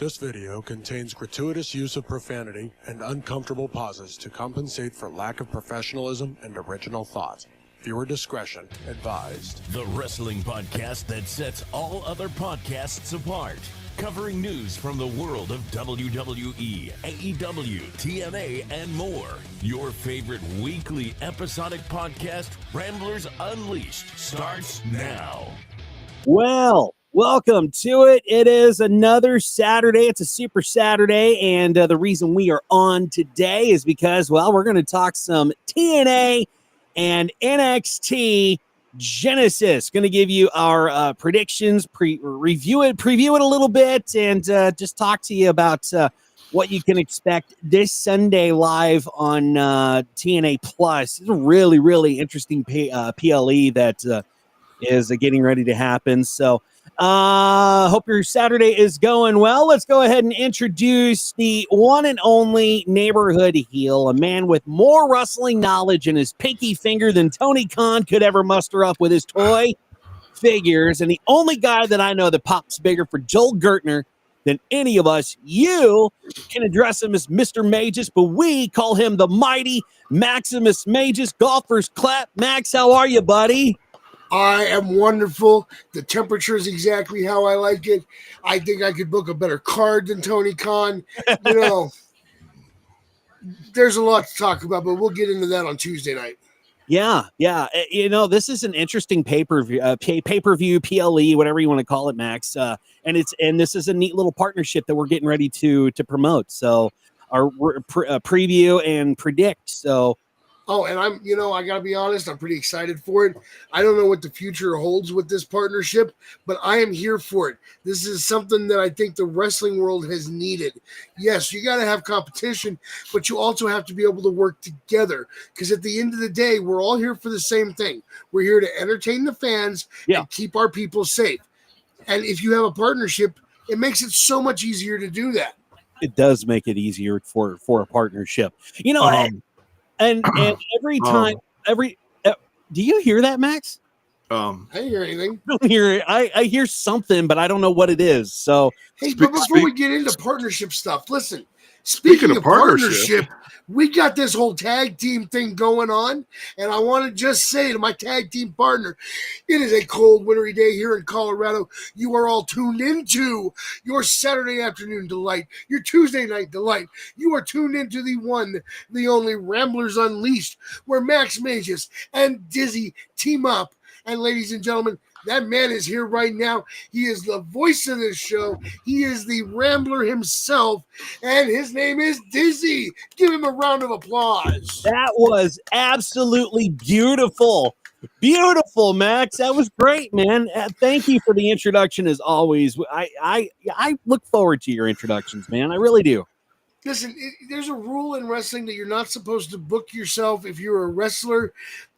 This video contains gratuitous use of profanity and uncomfortable pauses to compensate for lack of professionalism and original thought. Viewer discretion advised. The wrestling podcast that sets all other podcasts apart. Covering news from the world of WWE, AEW, TNA, and more. Your favorite weekly episodic podcast, Ramblers Unleashed, starts now. Well, welcome to it. It is another Saturday. It's a Super Saturday, and the reason we are on today is because, well, we're going to talk some TNA and NXT Genesis. Going to give you our predictions, preview it a little bit, and just talk to you about what you can expect this Sunday live on TNA Plus. It's a really, really interesting PLE that is getting ready to happen. So hope your Saturday is going well. Let's go ahead and introduce the one and only neighborhood heel, a man with more wrestling knowledge in his pinky finger than Tony Khan could ever muster up with his toy figures, and the only guy that I know that pops bigger for Joel Gertner than any of us. You can address him as Mr. Magus, but we call him the mighty Maximus Magus. Golfers clap. Max, how are you, buddy? I am wonderful. The temperature is exactly how I like it. I think I could book a better card than Tony Khan. You know, there's a lot to talk about, but we'll get into that on Tuesday night. Yeah. You know, this is an interesting pay-per-view, PLE, whatever you want to call it, Max. And this is a neat little partnership that we're getting ready to promote. So our preview and predict. So. Oh, and I got to be honest, I'm pretty excited for it. I don't know what the future holds with this partnership, but I am here for it. This is something that I think the wrestling world has needed. Yes, you got to have competition, but you also have to be able to work together, because at the end of the day, we're all here for the same thing. We're here to entertain the fans and keep our people safe. And if you have a partnership, it makes it so much easier to do that. It does make it easier for a partnership. You know, And every time, do you hear that, Max? I didn't hear anything. I don't hear it. I hear something, but I don't know what it is. So, hey, but before we get into partnership stuff, listen. Speaking of partnership, we got this whole tag team thing going on, and I want to just say to my tag team partner, it is a cold, wintry day here in Colorado. You are all tuned into your Saturday afternoon delight, your Tuesday night delight. You are tuned into the one, the only Ramblers Unleashed, where Max Magus and Dizzy team up. And ladies and gentlemen, that man is here right now. He is the voice of this show. He is the Rambler himself, and his name is Dizzy. Give him a round of applause. That was absolutely beautiful. Beautiful, Max. That was great, man. Thank you for the introduction, as always. I look forward to your introductions, man. I really do. Listen, there's a rule in wrestling that you're not supposed to book yourself if you're a wrestler.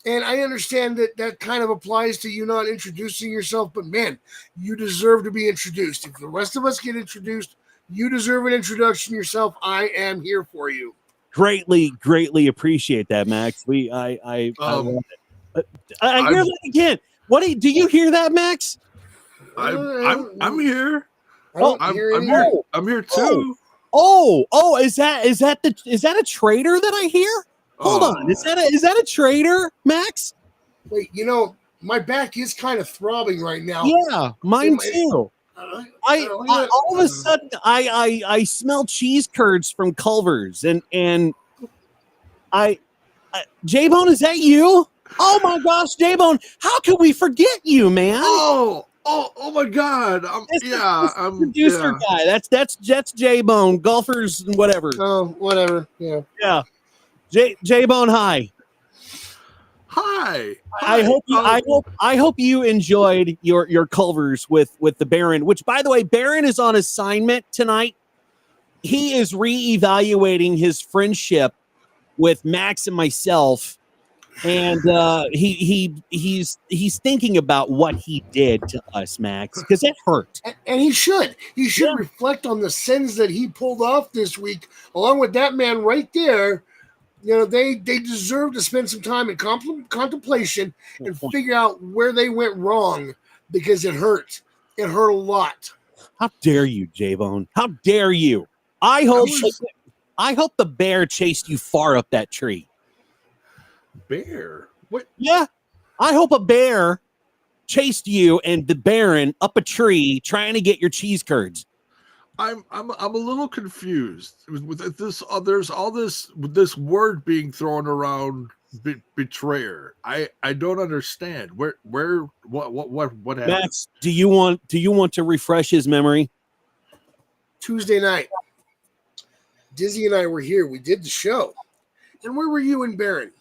And I understand that kind of applies to you not introducing yourself. But, man, you deserve to be introduced. If the rest of us get introduced, you deserve an introduction yourself. I am here for you. Greatly appreciate that, Max. I love it. I hear that again. Do you hear that, Max? I'm here. I'm here too. Is that a traitor that I hear? Hold on. Is that a traitor, Max? Wait, my back is kind of throbbing right now. Yeah, mine too. All of a sudden I smell cheese curds from Culver's and J-Bone, is that you? Oh my gosh, J-Bone, how can we forget you, man? Oh my God! I'm producer guy. That's J-Bone, golfers and whatever. Oh, whatever. Yeah. J-Bone, hi. Hi. I hope you enjoyed your Culvers with the Baron. Which, by the way, Baron is on assignment tonight. He is reevaluating his friendship with Max and myself. And he's thinking about what he did to us, Max, because it hurt. And he should reflect on the sins that he pulled off this week, along with that man right there. They deserve to spend some time in contemplation and figure out where they went wrong, because it hurt. It hurt a lot. How dare you, J-Bone? How dare you? I hope the bear chased you far up that tree. Bear? What? Yeah. I hope a bear chased you and the Baron up a tree trying to get your cheese curds. I'm a little confused with this. There's all this word being thrown around. Betrayer. I don't understand. What happened? Max, do you want to refresh his memory? Tuesday night, Dizzy and I were here. We did the show. And where were you and Baron?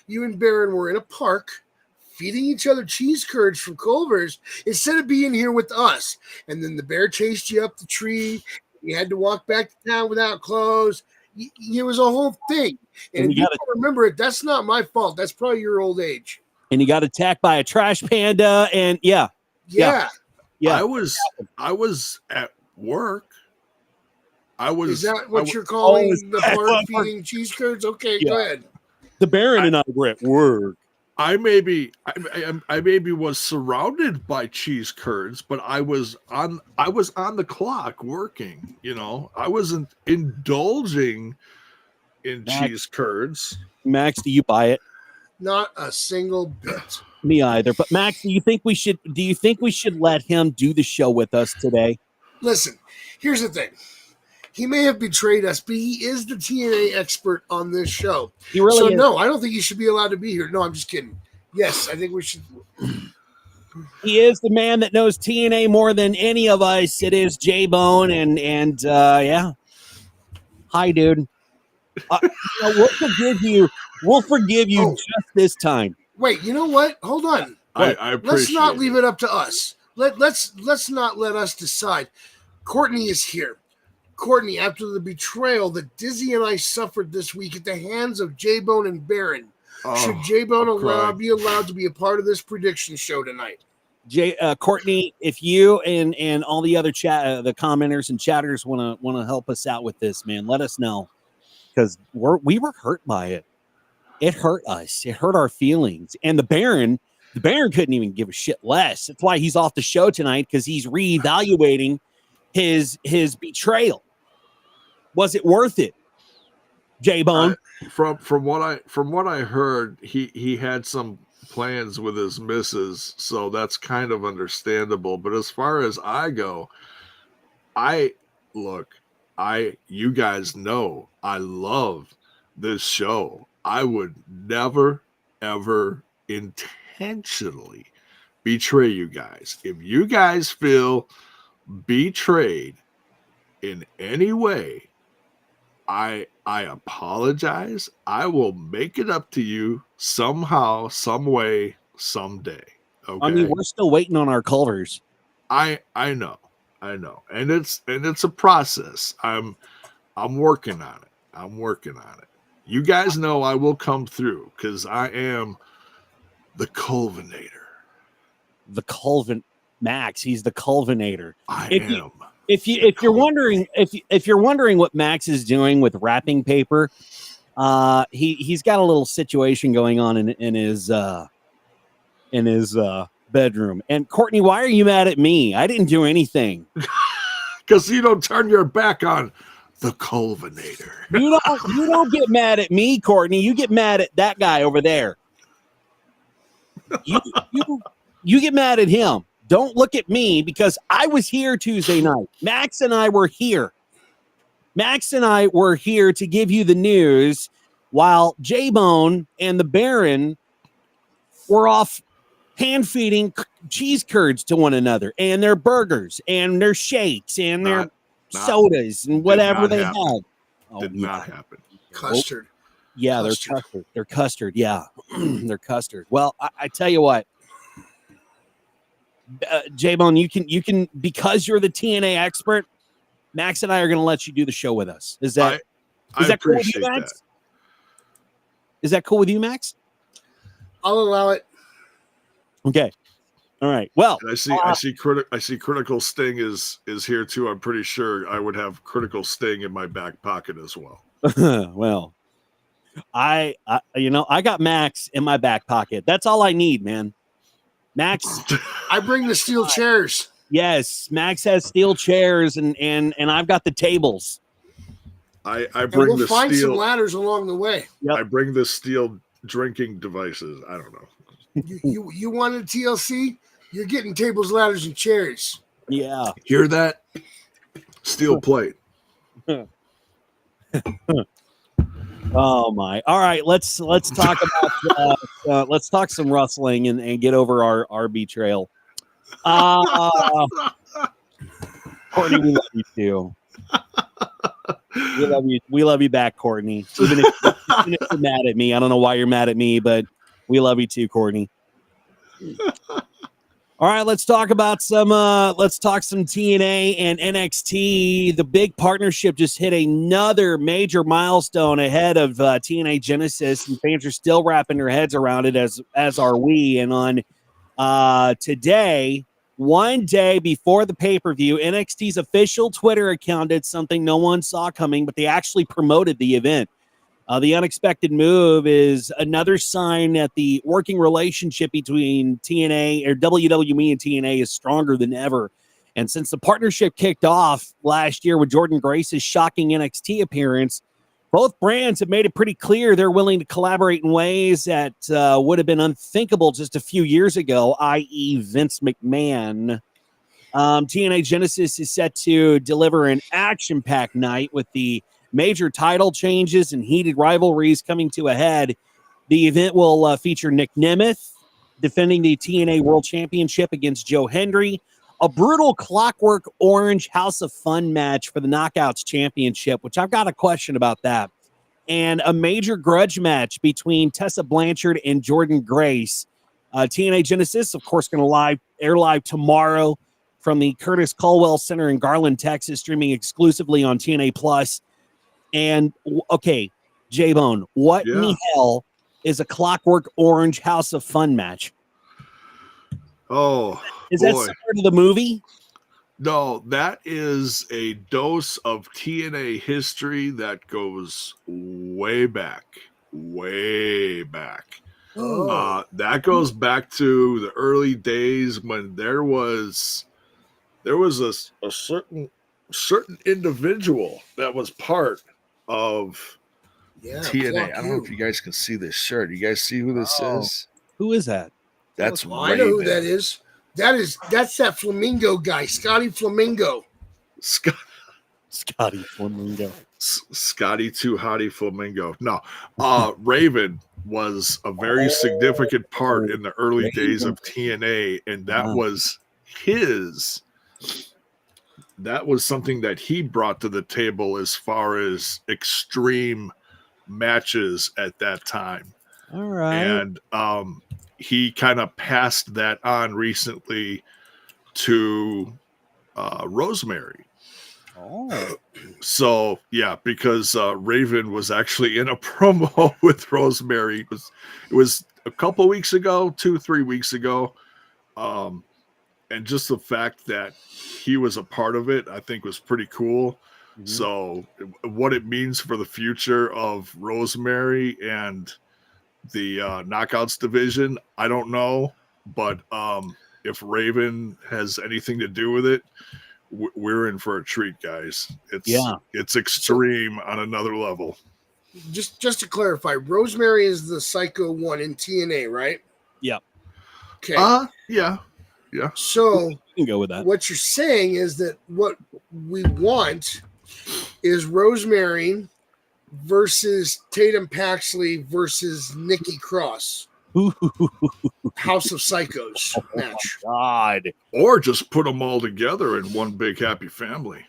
You and Baron were in a park feeding each other cheese curds from Culver's instead of being here with us. And then the bear chased you up the tree. You had to walk back to town without clothes. It was a whole thing. And if you don't remember it, that's not my fault. That's probably your old age. And you got attacked by a trash panda. And yeah. I was at work. Is that what you're calling the park feeding cheese curds? Okay, go ahead. The Baron and I were at work. I maybe was surrounded by cheese curds, but I was on the clock working. You know, I wasn't indulging in cheese curds. Max, do you buy it? Not a single bit. Me either. But Max, do you think we should let him do the show with us today? Listen, here's the thing. He may have betrayed us, but he is the TNA expert on this show. He really is. No, I don't think he should be allowed to be here. No, I'm just kidding. Yes, I think we should. He is the man that knows TNA more than any of us. It is J-Bone, and yeah. Hi, dude. We'll forgive you. We'll forgive you just this time. Wait, you know what? Hold on. I let's not leave it up to us. Let's not let us decide. Courtney is here. Courtney, after the betrayal that Dizzy and I suffered this week at the hands of J-Bone and Baron, should J-Bone be allowed to be a part of this prediction show tonight? Courtney, if you and all the other the commenters and chatters want to help us out with this, man, let us know, because we were hurt by it. It hurt us. It hurt our feelings. And the Baron couldn't even give a shit less. That's why he's off the show tonight, because he's reevaluating his betrayal. Was it worth it, J-Bone? From what I heard, he had some plans with his missus, so that's kind of understandable. But as far as I go, you guys know I love this show. I would never ever intentionally betray you guys. If you guys feel betrayed in any way, I apologize. I will make it up to you somehow, some way, someday. Okay. I mean, we're still waiting on our Culvers. I know. And it's a process. I'm working on it. You guys know I will come through, because I am the Culvinator. The Culvin Max, he's the Culvinator. I am. If you're wondering what Max is doing with wrapping paper, he's got a little situation going on in his bedroom. And Courtney, why are you mad at me? I didn't do anything. Because you don't turn your back on the Culvinator. You don't get mad at me, Courtney. You get mad at that guy over there. You get mad at him. Don't look at me, because I was here Tuesday night. Max and I were here. Max and I were here to give you the news, while J-Bone and the Baron were off hand feeding cheese curds to one another, and their burgers and their shakes and their sodas and whatever they had. Did not happen. Custard. Yeah, custard. They're custard. Yeah, they're custard. Well, I tell you what. J-Bone, you can, because you're the TNA expert, Max and I are going to let you do the show with us. Is that cool with you, Max? That. Is that cool with you, Max? I'll allow it. Okay. All right. Well, and I see Critical Sting is here too. I'm pretty sure I would have Critical Sting in my back pocket as well. Well, I got Max in my back pocket. That's all I need, man. Max, I bring the steel chairs. Yes, Max has steel chairs, and I've got the tables. I And bring we'll the find some steel. ladders along the way. Yep. I bring the steel drinking devices. I don't know. You wanted TLC? You're getting tables, ladders, and chairs. Yeah. Hear that? Steel plate. Oh my! All right, let's talk about let's talk some wrestling and get over our betrayal. Courtney, we love you too. We love you. We love you back, Courtney. Even if you're mad at me, I don't know why you're mad at me, but we love you too, Courtney. All right, let's talk some TNA and NXT. The big partnership just hit another major milestone ahead of TNA Genesis, and fans are still wrapping their heads around it, as are we. And on today, one day before the pay-per-view, NXT's official Twitter account did something no one saw coming, but they actually promoted the event. The unexpected move is another sign that the working relationship between TNA or WWE and TNA is stronger than ever. And since the partnership kicked off last year with Jordynne Grace's shocking NXT appearance, both brands have made it pretty clear they're willing to collaborate in ways that would have been unthinkable just a few years ago, i.e. Vince McMahon. TNA Genesis is set to deliver an action-packed night with the major title changes and heated rivalries coming to a head. The event will feature Nemeth defending the TNA World Championship against Hendry, a brutal Clockwork Orange House of Fun match for the Knockouts Championship, which I've got a question about that, and a major grudge match between Tessa Blanchard and Jordynne Grace. TNA Genesis, of course, going to air live tomorrow from the Curtis Culwell Center in Garland, Texas, streaming exclusively on TNA Plus. And okay, J-Bone, what in the hell is a Clockwork Orange House of Fun match? Oh, is that similar to the movie? No, that is a dose of TNA history that goes way back. Oh. That goes back to the early days when there was a certain individual that was part of TNA. I don't know if you guys can see this shirt. You guys see who this is? Who is that? That's I know who that is. That's that Flamingo guy, Scotty Flamingo. Scotty Flamingo. Scotty Too Hottie Flamingo. No, Raven was a very significant part in the early days of TNA, and that was something that he brought to the table as far as extreme matches at that time. All right. And he kind of passed that on recently to Rosemary. Oh. So, yeah, because Raven was actually in a promo with Rosemary. It was a couple weeks ago, 2-3 weeks ago. And just the fact that he was a part of it, I think was pretty cool. Mm-hmm. So what it means for the future of Rosemary and the Knockouts division, I don't know. But if Raven has anything to do with it, we're in for a treat, guys. It's extreme on another level. Just to clarify, Rosemary is the Psycho one in TNA, right? Yep. Okay. Yeah. you So can go with that. What you're saying is that what we want is Rosemary versus Tatum Paxley versus Nikki Cross. House of Psychos match. God. Or just put them all together in one big happy family.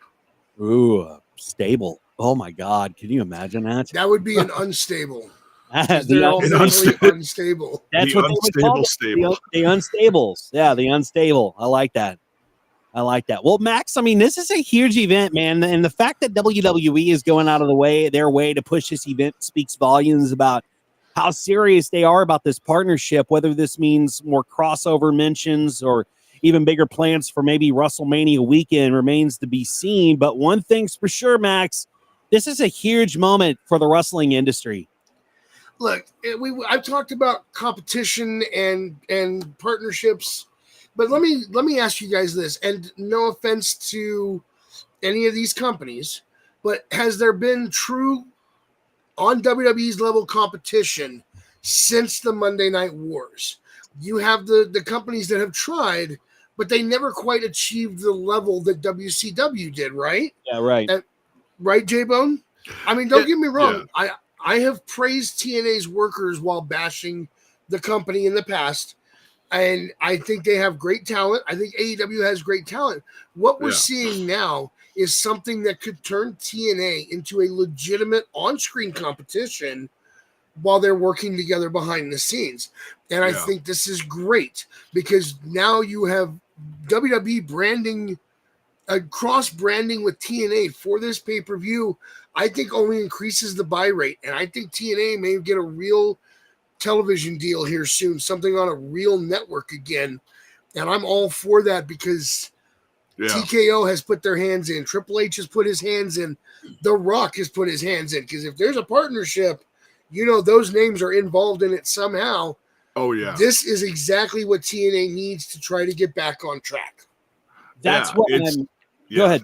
Ooh, stable. Oh my God. Can you imagine that? That would be an unstable. The all unstable. That's the what they would call it. The unstables. Yeah, the unstable. I like that. Well, Max, I mean, this is a huge event, man. And the fact that WWE is going out of their way to push this event speaks volumes about how serious they are about this partnership, whether this means more crossover mentions or even bigger plans for maybe WrestleMania weekend remains to be seen. But one thing's for sure, Max, this is a huge moment for the wrestling industry. Look, I've talked about competition and partnerships. But let me ask you guys this, and no offense to any of these companies, but has there been true on WWE's level competition since the Monday Night Wars? You have the companies that have tried, but they never quite achieved the level that WCW did, right? Yeah, right. Right, J-Bone? I mean, don't get me wrong. Yeah. I have praised TNA's workers while bashing the company in the past, and I think they have great talent. I think AEW has great talent. What we're seeing now is something that could turn TNA into a legitimate on-screen competition while they're working together behind the scenes. And I think this is great because now you have WWE branding, cross-branding with TNA for this pay-per-view. I think only increases the buy rate. And I think TNA may get a real television deal here soon, something on a real network again. And I'm all for that because TKO has put their hands in. Triple H has put his hands in. The Rock has put his hands in. Because if there's a partnership, you know those names are involved in it somehow. Oh, yeah. This is exactly what TNA needs to try to get back on track. That's what I'm... Go ahead.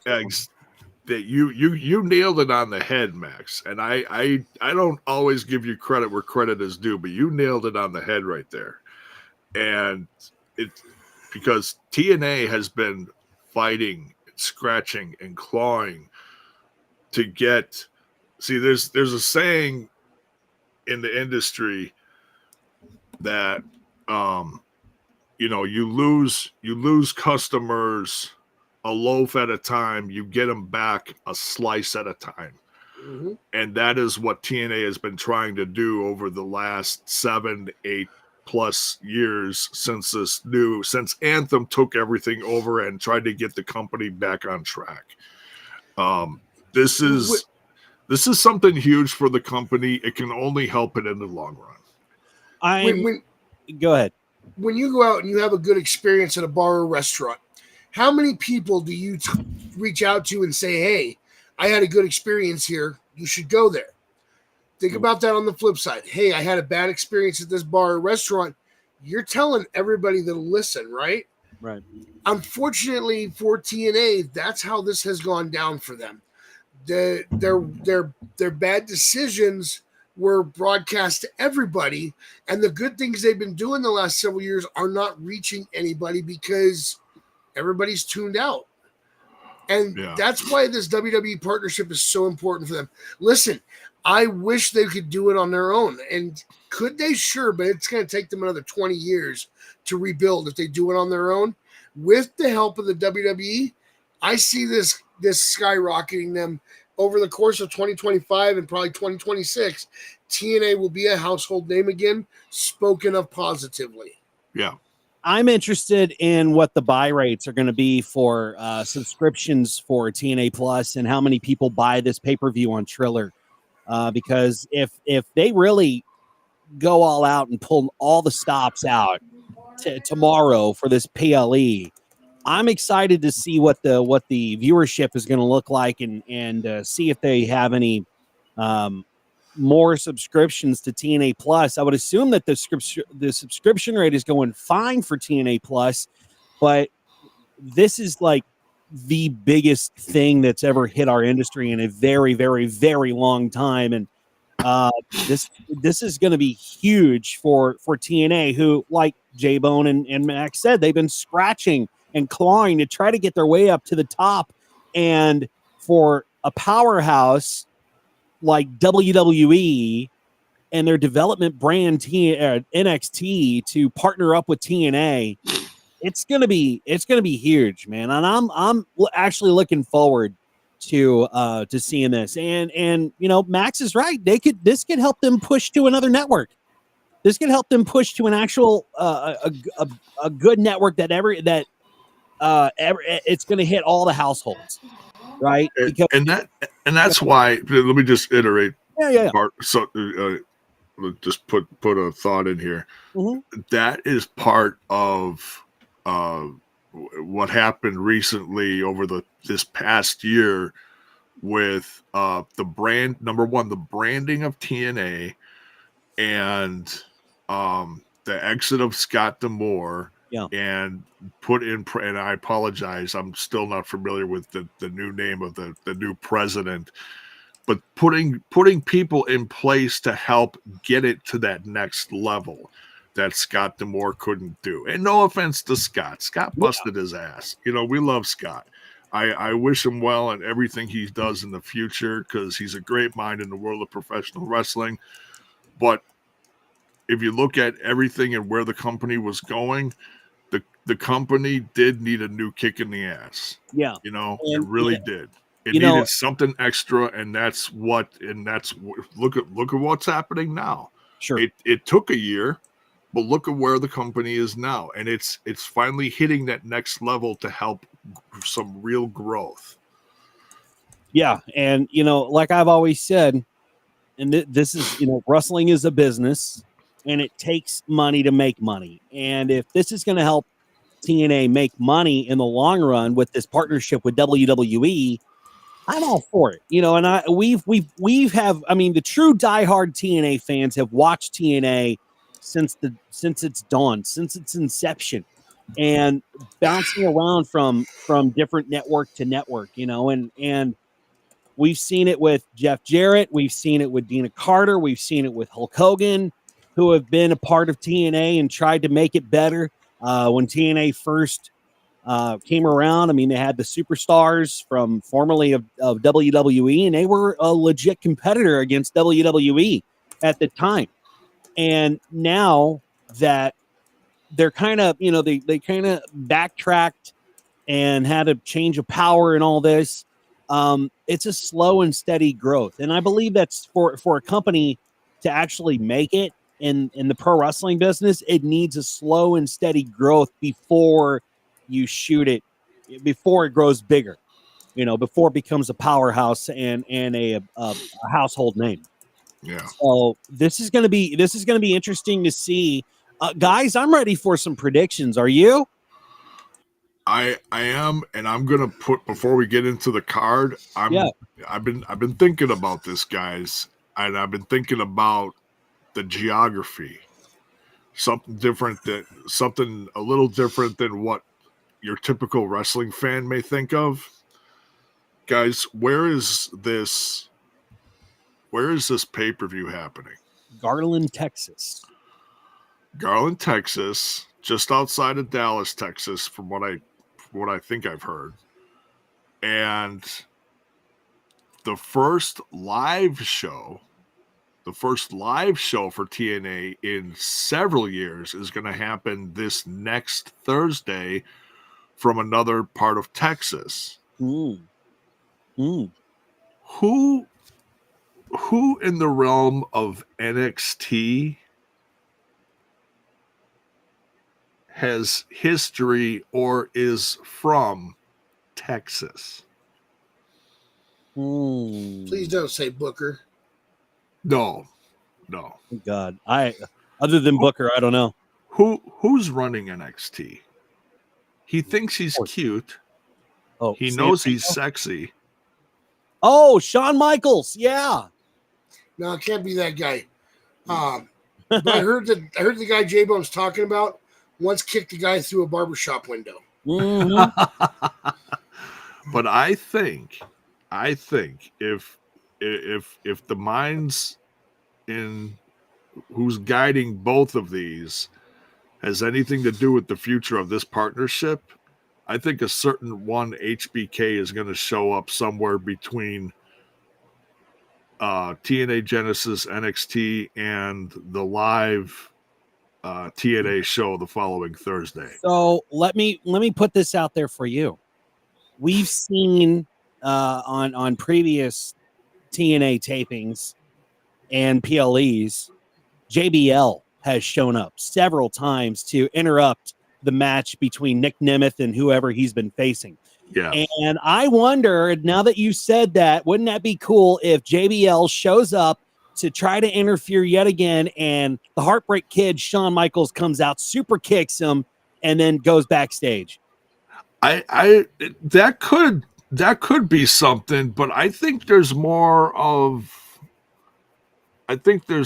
That you nailed it on the head, Max. And I don't always give you credit where credit is due, but you nailed it on the head right there. And it's because TNA has been fighting, scratching, and clawing to get. See, there's a saying in the industry that you lose customers a loaf at a time, you get them back a slice at a time. Mm-hmm. And that is what TNA has been trying to do over the last 7-8 plus years since Anthem took everything over and tried to get the company back on track. This is something huge for the company. It can only help it in the long run. Go ahead. When you go out and you have a good experience at a bar or restaurant, how many people do you reach out to and say, hey, I had a good experience here. You should go there. Think about that on the flip side. Hey, I had a bad experience at this bar or restaurant. You're telling everybody that'll listen, right? Right. Unfortunately for TNA, that's how this has gone down for them. Their bad decisions were broadcast to everybody, and the good things they've been doing the last several years are not reaching anybody because everybody's tuned out. And that's why this WWE partnership is so important for them. Listen, I wish they could do it on their own. And could they? Sure, but it's going to take them another 20 years to rebuild if they do it on their own. With the help of the WWE, I see this skyrocketing them over the course of 2025 and probably 2026. TNA will be a household name again, spoken of positively. Yeah. I'm interested in what the buy rates are going to be for subscriptions for TNA Plus and how many people buy this pay-per-view on Triller. Because if they really go all out and pull all the stops out tomorrow for this PLE, I'm excited to see what the viewership is going to look like and see if they have any more subscriptions to TNA Plus. I would assume that the subscription rate is going fine for TNA Plus, but this is like the biggest thing that's ever hit our industry in a very, very, very long time. And this is going to be huge for TNA, who, like J-Bone and Max said, they've been scratching and clawing to try to get their way up to the top. And for a powerhouse like WWE and their development brand NXT to partner up with TNA, it's gonna be huge, man. And I'm actually looking forward to seeing this. And Max is right. This could help them push to another network. This could help them push to an actual a good network that it's going to hit all the households, right? And that's why. Let me just iterate. Yeah. So just put a thought in here. Mm-hmm. That is part of what happened recently over this past year with the brand. Number one, the branding of TNA, and the exit of Scott D'Amore. and put in, and I apologize, I'm still not familiar with the new name of the new president, but putting people in place to help get it to that next level that Scott D'Amore couldn't do. And no offense to Scott. Scott busted his ass. You know, we love Scott. I wish him well in everything he does in the future because he's a great mind in the world of professional wrestling. But if you look at everything and where the company was going, the company did need a new kick in the ass. Yeah. You know, it really did. It You needed know, something extra, and that's look at what's happening now. sure. It took a year, but look at where the company is now, and it's finally hitting that next level to help some real growth. Yeah, and you know, like I've always said, and this is, you know, wrestling is a business, and it takes money to make money. And if this is going to help TNA make money in the long run with this partnership with WWE, I'm all for it. You know, and I mean, the true diehard TNA fans have watched TNA since its dawn, since its inception, and bouncing around from different network to network, you know, and we've seen it with Jeff Jarrett, we've seen it with Dina Carter, we've seen it with Hulk Hogan, who have been a part of TNA and tried to make it better. When TNA first came around, I mean, they had the superstars from formerly of WWE, and they were a legit competitor against WWE at the time. And now that they're kind of, you know, they kind of backtracked and had a change of power and all this, it's a slow and steady growth. And I believe that's for a company to actually make it in the pro wrestling business, it needs a slow and steady growth before you shoot it, before it grows bigger, you know, before it becomes a powerhouse and a household name. Yeah. So this is going to be interesting to see. Guys, I'm ready for some predictions. Are you? I am, and I'm gonna put, before we get into the card, I've been thinking about this, guys, and I've been thinking about the geography. Something a little different than what your typical wrestling fan may think of. Guys, where is this pay-per-view happening? Garland, Texas. Garland, Texas, just outside of Dallas, Texas, from what I think I've heard. And the first live show for TNA in several years is going to happen this next Thursday from another part of Texas. Mm. Who in the realm of NXT has history or is from Texas? Please don't say Booker. No. God, other than Booker, I don't know. Who's running NXT? He thinks he's cute. Oh, he knows he's sexy. Oh, Shawn Michaels, yeah. No, it can't be that guy. But I heard the guy J-Bone's talking about once kicked a guy through a barbershop window. Mm-hmm. But I think if the minds in who's guiding both of these has anything to do with the future of this partnership, I think a certain one HBK is going to show up somewhere between TNA Genesis, NXT, and the live TNA show the following Thursday. So let me put this out there for you. We've seen on previous TNA tapings and PLEs, JBL has shown up several times to interrupt the match between Nick Nemeth and whoever he's been facing. Yeah. And I wonder, now that you said that, wouldn't that be cool if JBL shows up to try to interfere yet again, and the Heartbreak Kid, Shawn Michaels, comes out, super kicks him, and then goes backstage? That could be something, but I think there's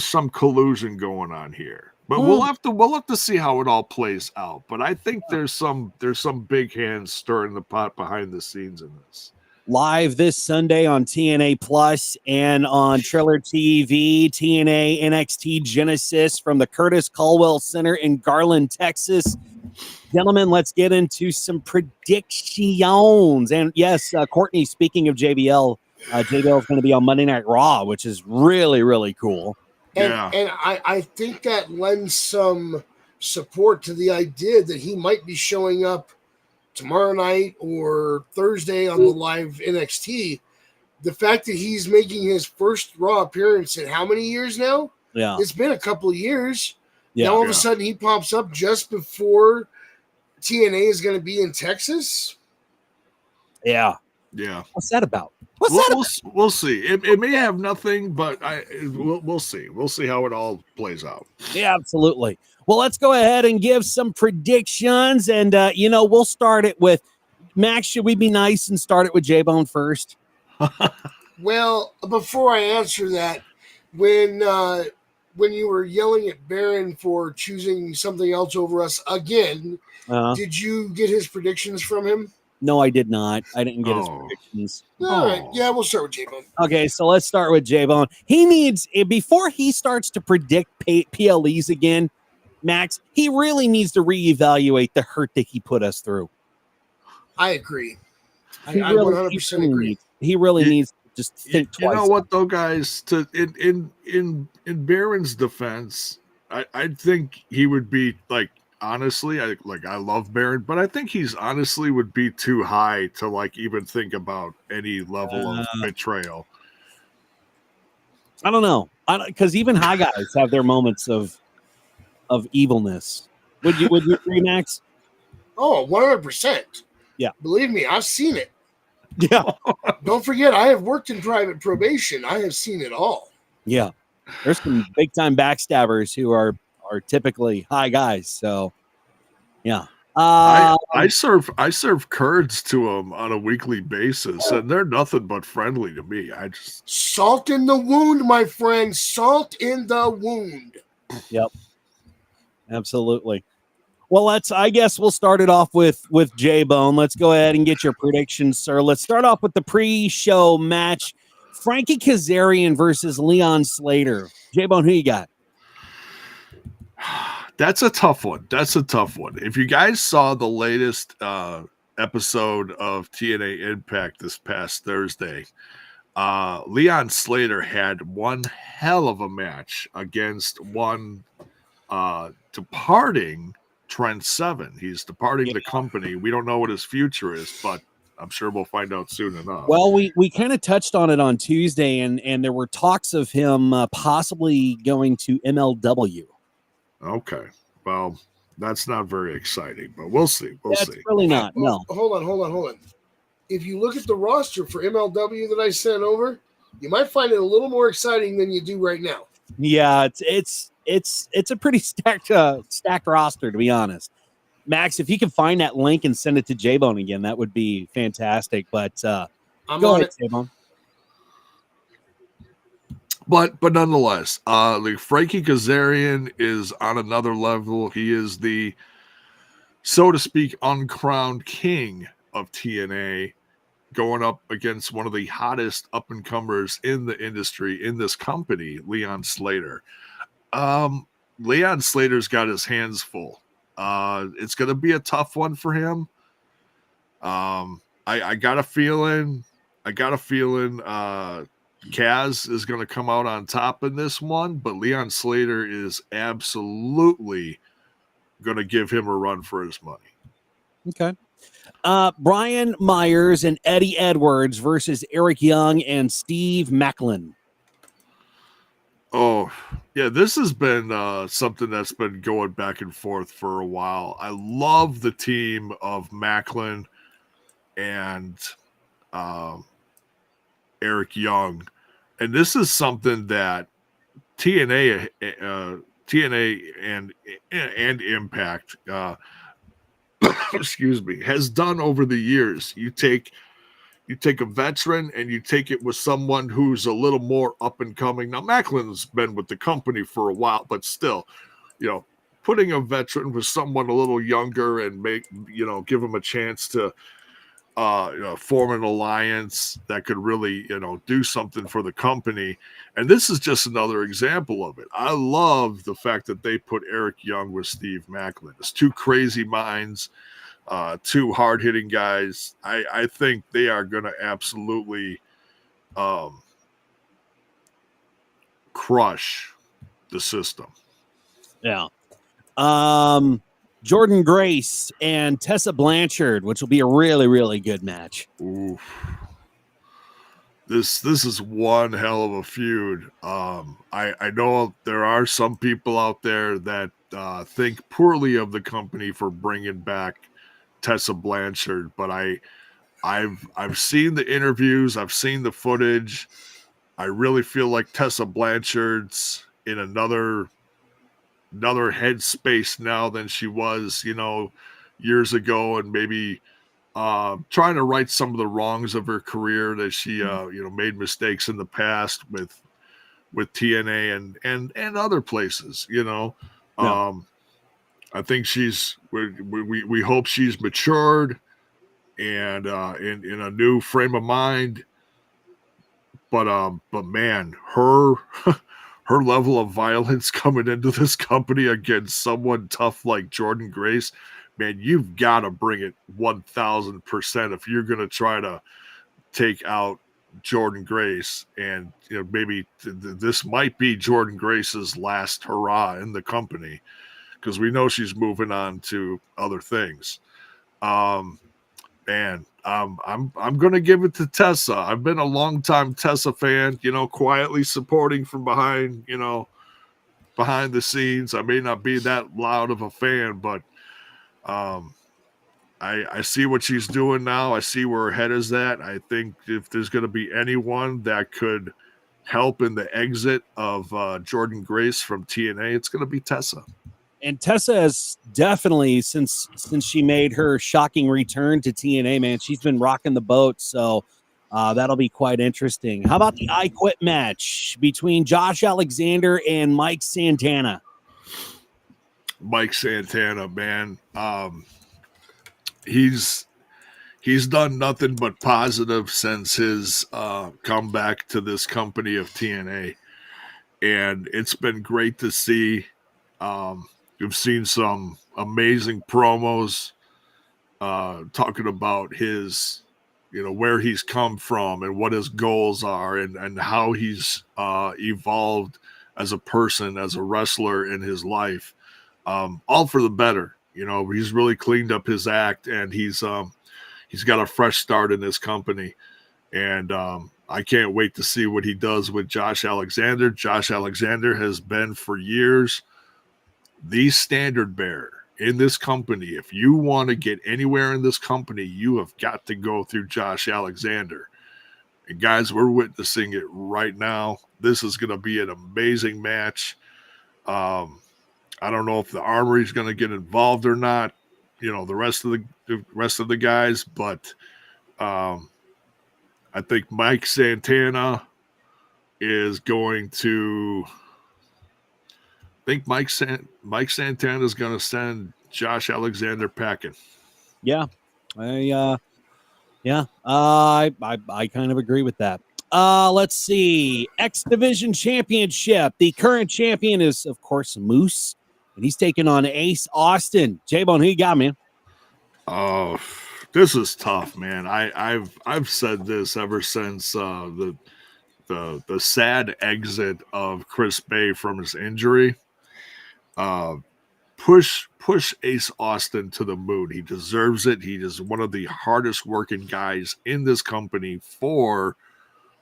some collusion going on here. But we'll have to see how it all plays out. But I think there's some big hands stirring the pot behind the scenes in this. Live this Sunday on TNA Plus and on Triller TV, TNA NXT Genesis from the Curtis Culwell Center in Garland, Texas. Gentlemen, let's get into some predictions. And yes, Courtney, speaking of JBL, JBL is going to be on Monday Night Raw, which is really, really cool. And I think that lends some support to the idea that he might be showing up tomorrow night or Thursday on the live NXT. The fact that he's making his first Raw appearance in how many years now? Yeah. It's been a couple of years. Yeah. Now all of a sudden he pops up just before TNA is going to be in Texas. Yeah. Yeah. What's that about? We'll see. It may have nothing, but we'll see. We'll see how it all plays out. Yeah, absolutely. Well, let's go ahead and give some predictions. And, we'll start it with Max. Should we be nice and start it with J-Bone first? Well, before I answer that, when you were yelling at Baron for choosing something else over us again, did you get his predictions from him? No, I did not. I didn't get his predictions. All right. Yeah, we'll start with J-Bone. Okay, so let's start with J-Bone. He needs, before he starts to predict PLEs again, Max, he really needs to reevaluate the hurt that he put us through. I agree. I really, 100% agree. He really needs to just think twice. You know what, though, guys? In Baron's defense, I think he would be like, honestly, I love Baron, but I think he's honestly would be too high to like even think about any level of betrayal. I don't know, because even high guys have their moments of evilness. Would you agree, Max? Oh, 100%. Yeah. Believe me, I've seen it. Yeah. Don't forget, I have worked in private probation. I have seen it all. Yeah. There's some big time backstabbers who are typically high guys. So, yeah. I serve curds to them on a weekly basis, and they're nothing but friendly to me. Salt in the wound, my friend. Salt in the wound. Yep. Absolutely. Well, I guess we'll start it off with J-Bone. Let's go ahead and get your predictions, sir. Let's start off with the pre-show match. Frankie Kazarian versus Leon Slater. J-Bone, who you got? That's a tough one. If you guys saw the latest episode of TNA Impact this past Thursday, Leon Slater had one hell of a match against one departing Trent Seven. He's departing the company. We don't know what his future is, but I'm sure we'll find out soon enough. Well, we kind of touched on it on Tuesday, and there were talks of him possibly going to MLW. Okay. Well, that's not very exciting, but we'll see. That's really not. No. Hold on. If you look at the roster for MLW that I sent over, you might find it a little more exciting than you do right now. Yeah, it's a pretty stacked roster, to be honest. Max, if you can find that link and send it to J-Bone again, that would be fantastic. But go ahead, J-Bone. But nonetheless, Frankie Kazarian is on another level. He is the, so to speak, uncrowned king of TNA, going up against one of the hottest up-and-comers in the industry, in this company, Leon Slater. Leon Slater's got his hands full. It's going to be a tough one for him. I got a feeling Kaz is going to come out on top in this one, but Leon Slater is absolutely going to give him a run for his money. Okay. Brian Myers and Eddie Edwards versus Eric Young and Steve Maclin. Oh, yeah, this has been something that's been going back and forth for a while. I love the team of Maclin and Eric Young, and this is something that TNA and Impact excuse me, has done over the years. You take a veteran and you take it with someone who's a little more up and coming. Now, Maclin's been with the company for a while, but still, putting a veteran with someone a little younger and give them a chance to form an alliance that could really, do something for the company. And this is just another example of it. I love the fact that they put Eric Young with Steve Maclin. It's two crazy minds, two hard-hitting guys. I think they are going to absolutely crush the system. Yeah. Jordynne Grace and Tessa Blanchard, which will be a really, really good match. Oof. This is one hell of a feud. I know there are some people out there that think poorly of the company for bringing back Tessa Blanchard, but I've seen the interviews, I've seen the footage. I really feel like Tessa Blanchard's in another headspace now than she was, years ago, and maybe trying to right some of the wrongs of her career that she, made mistakes in the past with TNA and other places, Yeah. I think we hope she's matured and in a new frame of mind. But man, her her level of violence coming into this company against someone tough like Jordynne Grace, man, you've got to bring it 1,000% if you're going to try to take out Jordynne Grace. And maybe this might be Jordynne Grace's last hurrah in the company, because we know she's moving on to other things. Man, I'm going to give it to Tessa. I've been a long-time Tessa fan, quietly supporting from behind, behind the scenes. I may not be that loud of a fan, but I see what she's doing now. I see where her head is at. I think if there's going to be anyone that could help in the exit of Jordynne Grace from TNA, it's going to be Tessa. And Tessa has definitely, since she made her shocking return to TNA, man, she's been rocking the boat. So that'll be quite interesting. How about the I Quit match between Josh Alexander and Mike Santana? Mike Santana, man. He's done nothing but positive since his comeback to this company of TNA. And it's been great to see. You've seen some amazing promos talking about his, where he's come from and what his goals are and how he's evolved as a person, as a wrestler in his life, all for the better. He's really cleaned up his act, and he's got a fresh start in this company. And I can't wait to see what he does with Josh Alexander. Josh Alexander has been for years the standard bearer in this company. If you want to get anywhere in this company, you have got to go through Josh Alexander. And guys, we're witnessing it right now. This is going to be an amazing match. I don't know if the Armory is going to get involved or not, the rest of the guys, but I think Mike Santana is going to. I think Mike Santana is going to send Josh Alexander packing. Yeah, I kind of agree with that. Let's see. X Division Championship. The current champion is, of course, Moose, and he's taking on Ace Austin. J-Bone, who you got, man? Oh, this is tough, man. I've said this ever since the sad exit of Chris Bay from his injury. Push Ace Austin to the moon. He deserves it. He is one of the hardest working guys in this company for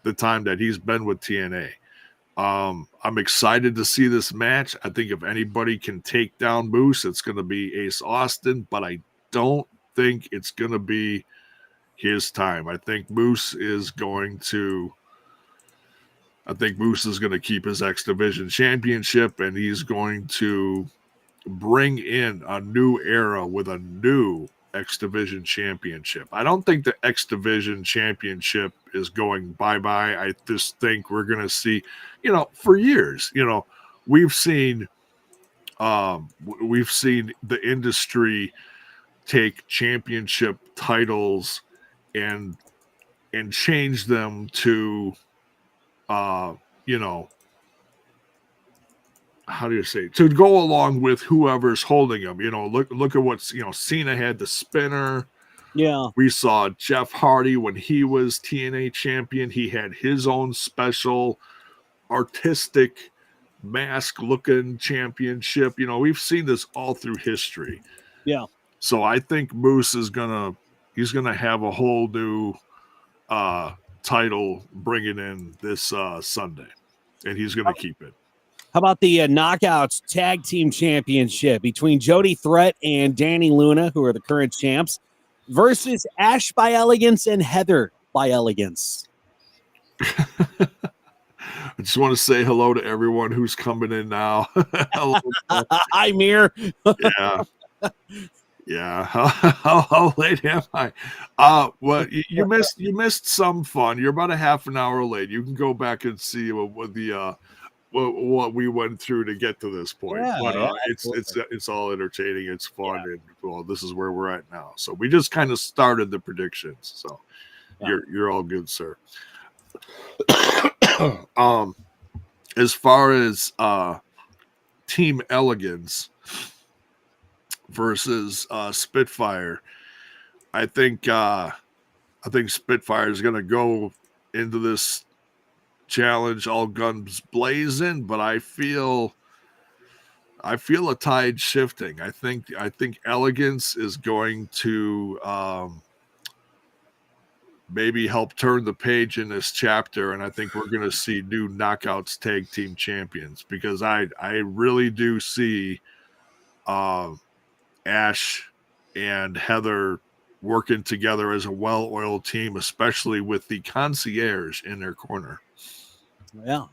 the time that he's been with TNA. I'm excited to see this match. I think if anybody can take down Moose, it's going to be Ace Austin, but I don't think it's going to be his time. I think Moose is going to keep his X Division championship, and he's going to bring in a new era with a new X Division championship. I don't think the X Division championship is going bye-bye. I just think we're going to see, for years, we've seen We've seen the industry take championship titles and change them to, you know, how do you say, to go along with whoever's holding them. You know, look at what's, you know, Cena had the spinner. Yeah. We saw Jeff Hardy when he was TNA champion. He had his own special artistic mask-looking championship. You know, we've seen this all through history. Yeah. So I think Moose is he's gonna have a whole new title bringing in this Sunday, and he's gonna keep it. How about the Knockouts Tag Team Championship between Jody Threat and Dani Luna, who are the current champs, versus Ash by Elegance and Heather by Elegance? I just want to say hello to everyone who's coming in now. Hello. Hi, Mir. Yeah. Yeah. How late am I? Well, you missed some fun. You're about a half an hour late. You can go back and see what we went through to get to this point. Yeah, But yeah, it's all entertaining. It's fun, and well, this is where we're at now. So we just kind of started the predictions. So you're all good, sir. As far as Team Elegance versus Spitfire, I think Spitfire is going to go into this challenge all guns blazing, but I feel a tide shifting. I think Elegance is going to maybe help turn the page in this chapter, and I think we're going to see new Knockouts tag team champions, because I really do see Ash and Heather working together as a well-oiled team, especially with the concierge in their corner. Yeah,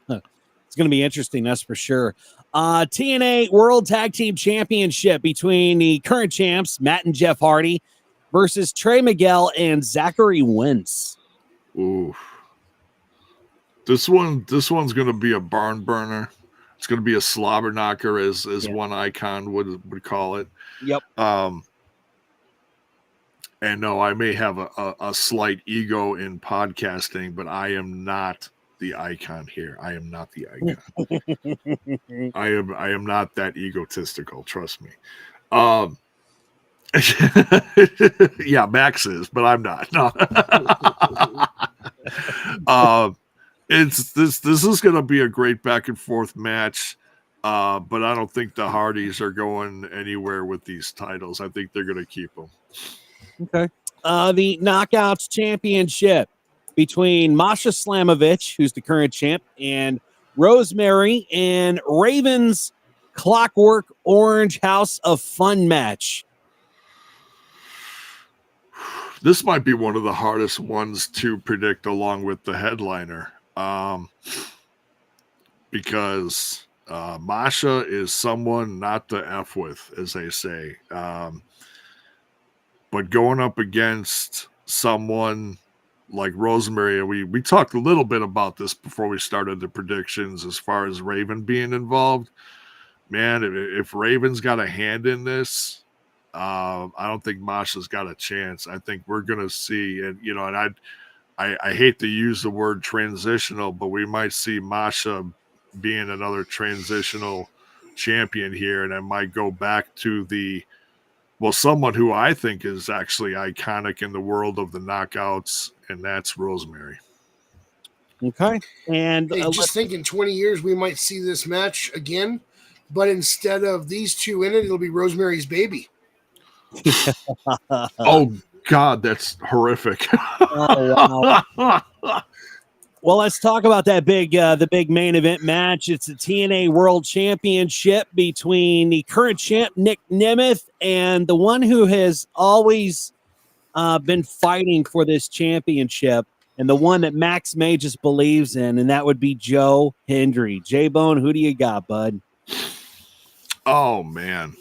it's going to be interesting, that's for sure. TNA World Tag Team Championship between the current champs, Matt and Jeff Hardy, versus Trey Miguel and Zachary Wentz. Ooh. This one's going to be a barn burner. It's going to be a slobber knocker, as one icon would call it. Yep. And no, I may have a slight ego in podcasting, but I am not the icon here. I am not the icon. I am not that egotistical. Trust me. Yeah, Max is, but I'm not. No. This is going to be a great back and forth match, but I don't think the Hardys are going anywhere with these titles. I think they're going to keep them. Okay. The Knockouts Championship between Masha Slamovich, who's the current champ, and Rosemary, and Raven's Clockwork Orange House of Fun match. This might be one of the hardest ones to predict, along with the headliner, because Masha is someone not to F with, as they say. But going up against someone like Rosemary, we talked a little bit about this before we started the predictions as far as Raven being involved. Man, if Raven's got a hand in this, I don't think Masha's got a chance. I think we're going to see, and I hate to use the word transitional, but we might see Masha being another transitional champion here, and I might go back to someone who I think is actually iconic in the world of the Knockouts, and that's Rosemary. Okay. And just think in 20 years, we might see this match again, but instead of these two in it, it'll be Rosemary's baby. Oh, God, that's horrific. Oh, wow. Well, let's talk about that the big main event match. It's the TNA World Championship between the current champ, Nemeth, and the one who has always been fighting for this championship, and the one that Max May just believes in, and that would be Joe Hendry. J-Bone, who do you got, bud? Oh, man.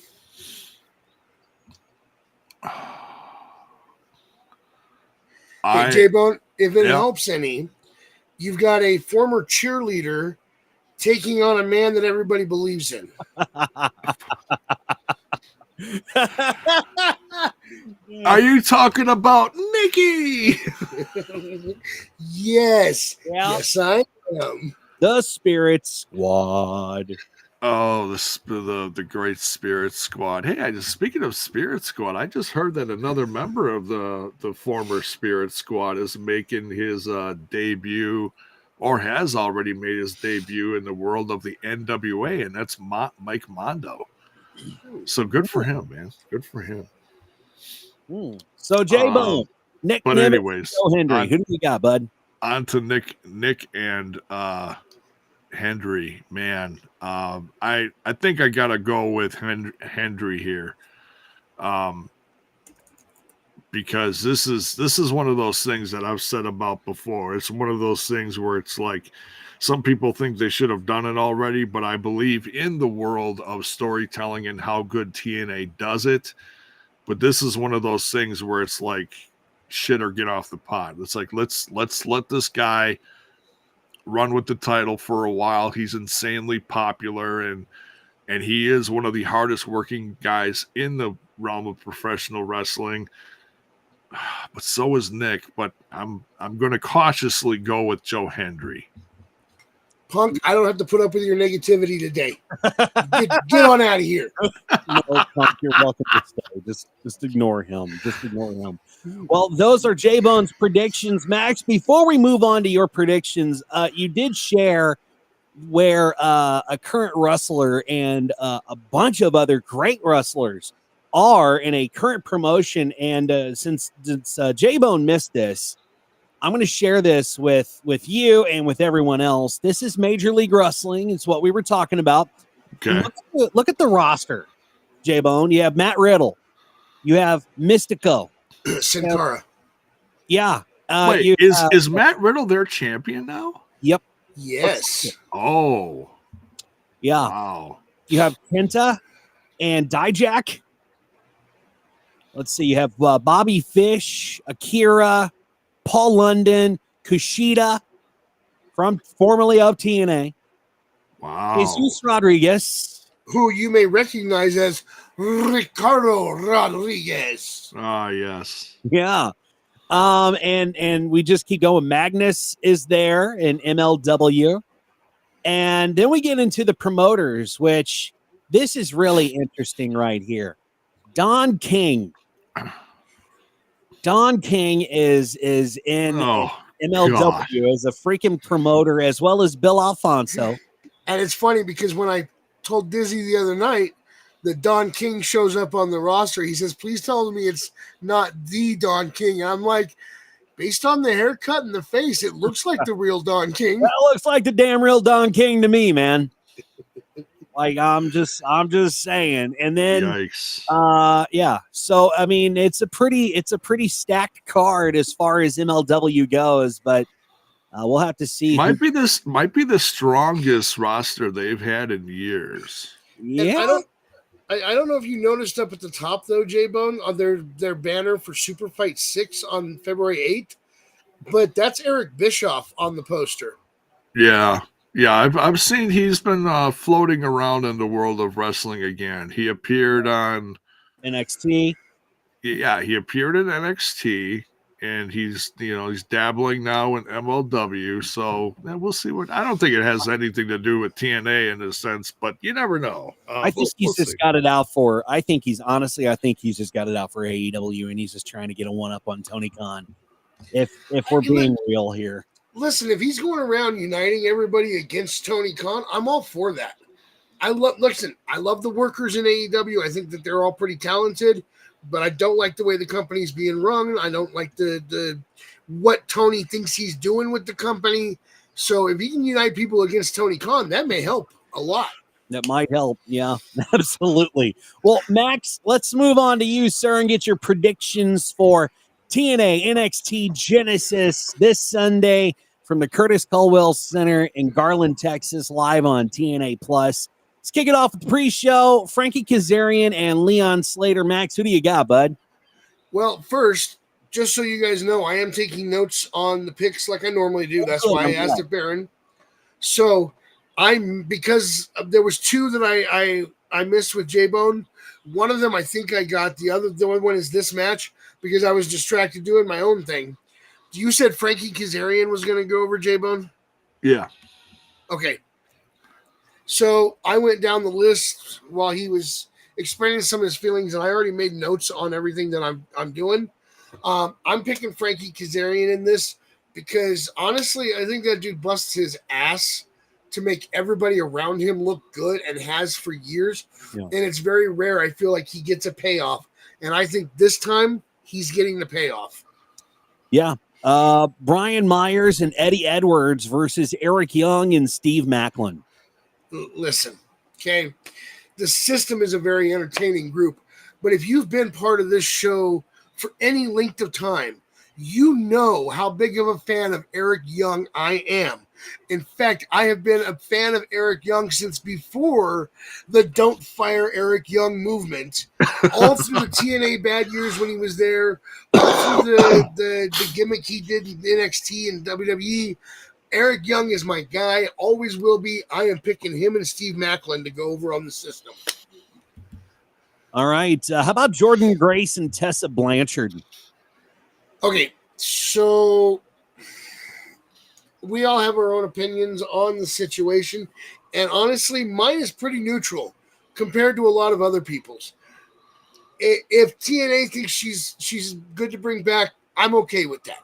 Hey, J-Bone, if it helps any, you've got a former cheerleader taking on a man that everybody believes in. Are you talking about Nikki? Yes. Yeah. Yes, I am. The Spirit Squad. Oh, the Great Spirit Squad. Hey, speaking of Spirit Squad, I just heard that another member of the former Spirit Squad is making his debut, or has already made his debut in the world of the NWA, and that's Mike Mondo. So good for him, man. Good for him. So J-Bone, Nick, but Nemeth, anyways, Hendry. Who do you got, bud? On to Nick and Hendry, man. I think I gotta go with Hendry here, because this is one of those things that I've said about before. It's one of those things where it's like some people think they should have done it already, but I believe in the world of storytelling and how good TNA does it. But this is one of those things where it's like shit or get off the pot. It's like let's let this guy run with the title for a while. He's insanely popular, and he is one of the hardest working guys in the realm of professional wrestling. But so is Nick. But I'm going to cautiously go with Joe Hendry. Punk, I don't have to put up with your negativity today. Get on out of here. No, Punk, you're welcome to stay. Just ignore him. Just ignore him. Well, those are J-Bone's predictions. Max, before we move on to your predictions, you did share where a current wrestler and a bunch of other great wrestlers are in a current promotion. And since J-Bone missed this, I'm going to share this with you and with everyone else. This is Major League Wrestling. It's what we were talking about. Okay. Look at the roster, J-Bone. You have Matt Riddle. You have Mystico. Sin Cara. Yeah. Wait, is Matt Riddle their champion now? Yep. Yes. Oh. Yeah. Wow. You have Penta and Dijak. Let's see. You have Bobby Fish, Akira, Paul London, Kushida, from formerly of TNA. Wow. Jesus Rodriguez, who you may recognize as Ricardo Rodriguez. Ah, yes. Yeah. And we just keep going. Magnus is there in MLW. And then we get into the promoters, which this is really interesting right here. Don King. Don King is in MLW God. as a freaking promoter, as well as Bill Alfonso. And it's funny because when I told Dizzy the other night that Don King shows up on the roster, he says, please tell me it's not the Don King. And I'm like, based on the haircut and the face, it looks like the real Don King. That looks like the damn real Don King to me, man. Like, I'm just saying. And then, yikes. Yeah. So, I mean, it's a pretty stacked card as far as MLW goes, but we'll have to see. Might be the strongest roster they've had in years. Yeah. I don't know if you noticed up at the top though, J-Bone, on their banner for Super Fight 6 on February 8th, but that's Eric Bischoff on the poster. Yeah. Yeah, I've seen he's been floating around in the world of wrestling again. He appeared on NXT. Yeah, he appeared in NXT, and he's dabbling now in MLW. So we'll see what. I don't think it has anything to do with TNA in a sense, but you never know. I think he's just got it out for. I think he's just got it out for AEW, and he's just trying to get a one up on Tony Khan. If we're being real here. Listen, if he's going around uniting everybody against Tony Khan, I'm all for that. I love the workers in AEW. I think that they're all pretty talented, but I don't like the way the company's being run. I don't like the what Tony thinks he's doing with the company. So if he can unite people against Tony Khan, that may help a lot. That might help. Yeah, absolutely. Well, Max, let's move on to you, sir, and get your predictions for TNA NXT Genesis this Sunday from the Curtis Culwell Center in Garland, Texas, live on TNA Plus. Let's kick it off with the pre-show. Frankie Kazarian and Leon Slater. Max, who do you got, bud? Well, first, just so you guys know, I am taking notes on the picks like I normally do. That's why I asked it, Baron. So because there was two that I missed with J-Bone. One of them I think I got. The other one is this match because I was distracted doing my own thing. You said Frankie Kazarian was going to go over J-Bone? Yeah. Okay. So I went down the list while he was explaining some of his feelings, and I already made notes on everything that I'm doing. I'm picking Frankie Kazarian in this because, honestly, I think that dude busts his ass to make everybody around him look good and has for years. Yeah. And it's very rare. I feel like he gets a payoff. And I think this time he's getting the payoff. Yeah. Brian Myers and Eddie Edwards versus Eric Young and Steve Maclin. Listen, okay, the system is a very entertaining group, but if you've been part of this show for any length of time, you know how big of a fan of Eric Young I am. In fact, I have been a fan of Eric Young since before the Don't Fire Eric Young movement, all through the TNA bad years when he was there, all through the gimmick he did in NXT and WWE. Eric Young is my guy, always will be. I am picking him and Steve Maclin to go over on the system. All right. How about Jordynne Grace and Tessa Blanchard? Okay, so we all have our own opinions on the situation, and honestly, mine is pretty neutral compared to a lot of other people's. If TNA thinks she's good to bring back, I'm okay with that.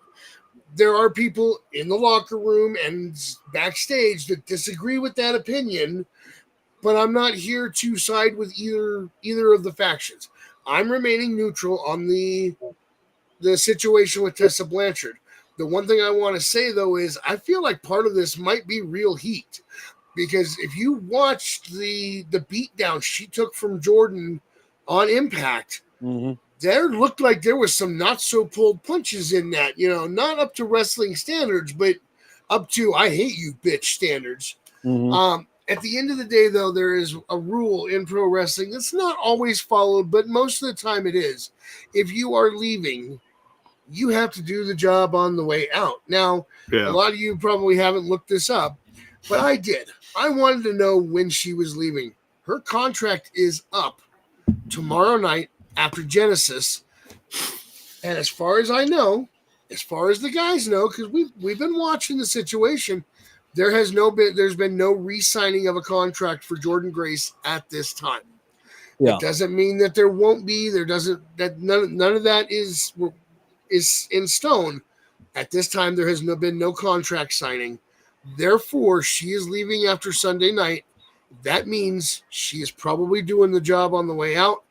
There are people in the locker room and backstage that disagree with that opinion, but I'm not here to side with either of the factions. I'm remaining neutral on the situation with Tessa Blanchard. The one thing I want to say, though, is I feel like part of this might be real heat, because if you watched the beatdown she took from Jordynne on Impact, there looked like there was some not so pulled punches in that, not up to wrestling standards, but up to I hate you bitch standards. At the end of the day, though, there is a rule in pro wrestling that's not always followed, but most of the time it is. If you are leaving, you have to do the job on the way out. Now, a lot of you probably haven't looked this up, but I did. I wanted to know when she was leaving. Her contract is up tomorrow night after Genesis. And as far as I know, as far as the guys know, because we've been watching the situation, there's been no re-signing of a contract for Jordynne Grace at this time. Yeah. It doesn't mean that there won't be. None of that is in stone. At this time, there has been no contract signing. Therefore, she is leaving after Sunday night. That means she is probably doing the job on the way out,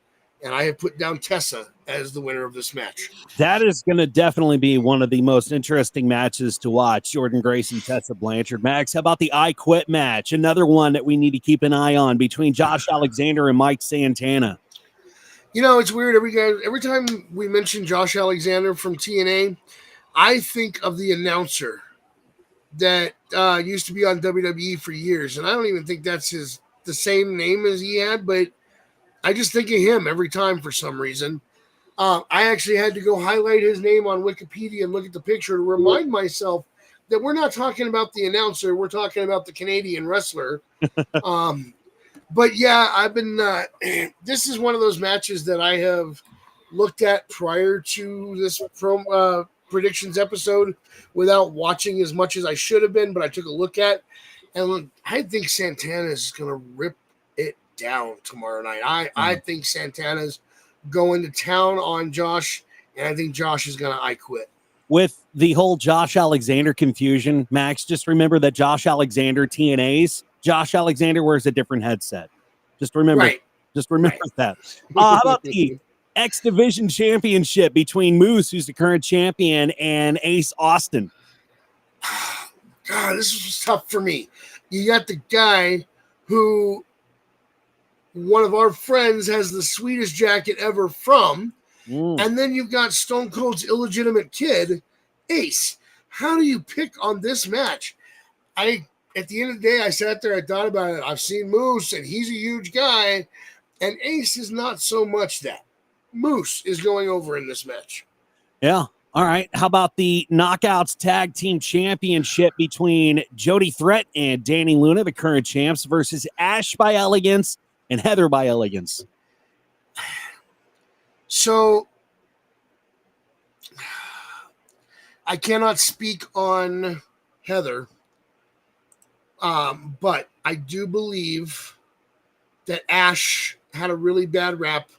and I have put down Tessa as the winner of this match. That is going to definitely be one of the most interesting matches to watch, Jordynne Grace and Tessa Blanchard. Max, how about the I Quit match? Another one that we need to keep an eye on between Josh Alexander and Mike Santana. It's weird. Every time we mention Josh Alexander from TNA, I think of the announcer that used to be on WWE for years, and I don't even think that's the same name as he had, but I just think of him every time for some reason. I actually had to go highlight his name on Wikipedia and look at the picture to remind myself that we're not talking about the announcer, we're talking about the Canadian wrestler. But yeah, I've been. This is one of those matches that I have looked at prior to this predictions episode without watching as much as I should have been, but I took a look at, and I think Santana is going to rip it down tomorrow night. I think Santana's going to town on Josh, and I think Josh is going to I Quit. With the whole Josh Alexander confusion, Max, just remember that Josh Alexander TNA's Josh Alexander wears a different headset. Just remember, that. How about the X Division Championship between Moose, who's the current champion, and Ace Austin? God, this was tough for me. You got the guy who one of our friends has the sweetest jacket ever from, and then you've got Stone Cold's illegitimate kid, Ace. How do you pick on this match? At the end of the day, I sat there, I thought about it. I've seen Moose, and he's a huge guy, and Ace is not so much that. Moose is going over in this match. Yeah. All right. How about the Knockouts Tag Team Championship between Jody Threat and Dani Luna, the current champs, versus Ash by Elegance and Heather by Elegance? So I cannot speak on Heather, but I do believe that Ash had a really bad rap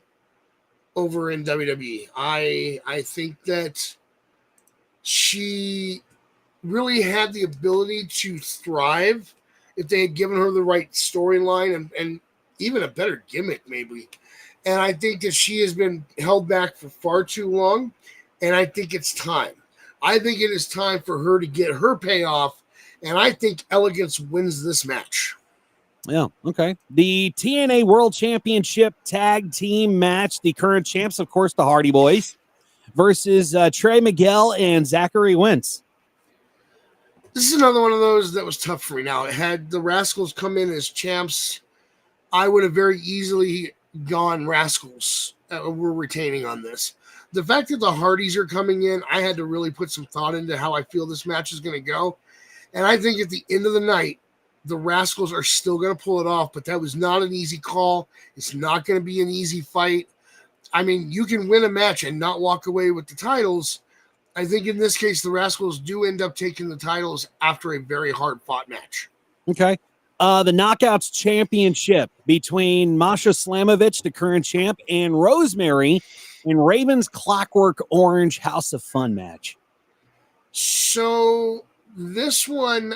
over in WWE. I think that she really had the ability to thrive if they had given her the right storyline and even a better gimmick, maybe. And I think that she has been held back for far too long, and I think it's time. I think it is time for her to get her payoff, and I think Elegance wins this match. Yeah, okay. The TNA World Championship Tag Team match, the current champs, of course, the Hardy Boys, versus Trey, Miguel, and Zachary Wentz. This is another one of those that was tough for me. Now, had the Rascals come in as champs, I would have very easily gone Rascals. We're retaining on this. The fact that the Hardys are coming in, I had to really put some thought into how I feel this match is going to go. And I think at the end of the night, the Rascals are still going to pull it off, but that was not an easy call. It's not going to be an easy fight. I mean, you can win a match and not walk away with the titles. I think in this case, the Rascals do end up taking the titles after a very hard-fought match. Okay. The Knockouts Championship between Masha Slamovich, the current champ, and Rosemary in Raven's Clockwork Orange House of Fun match. So this one,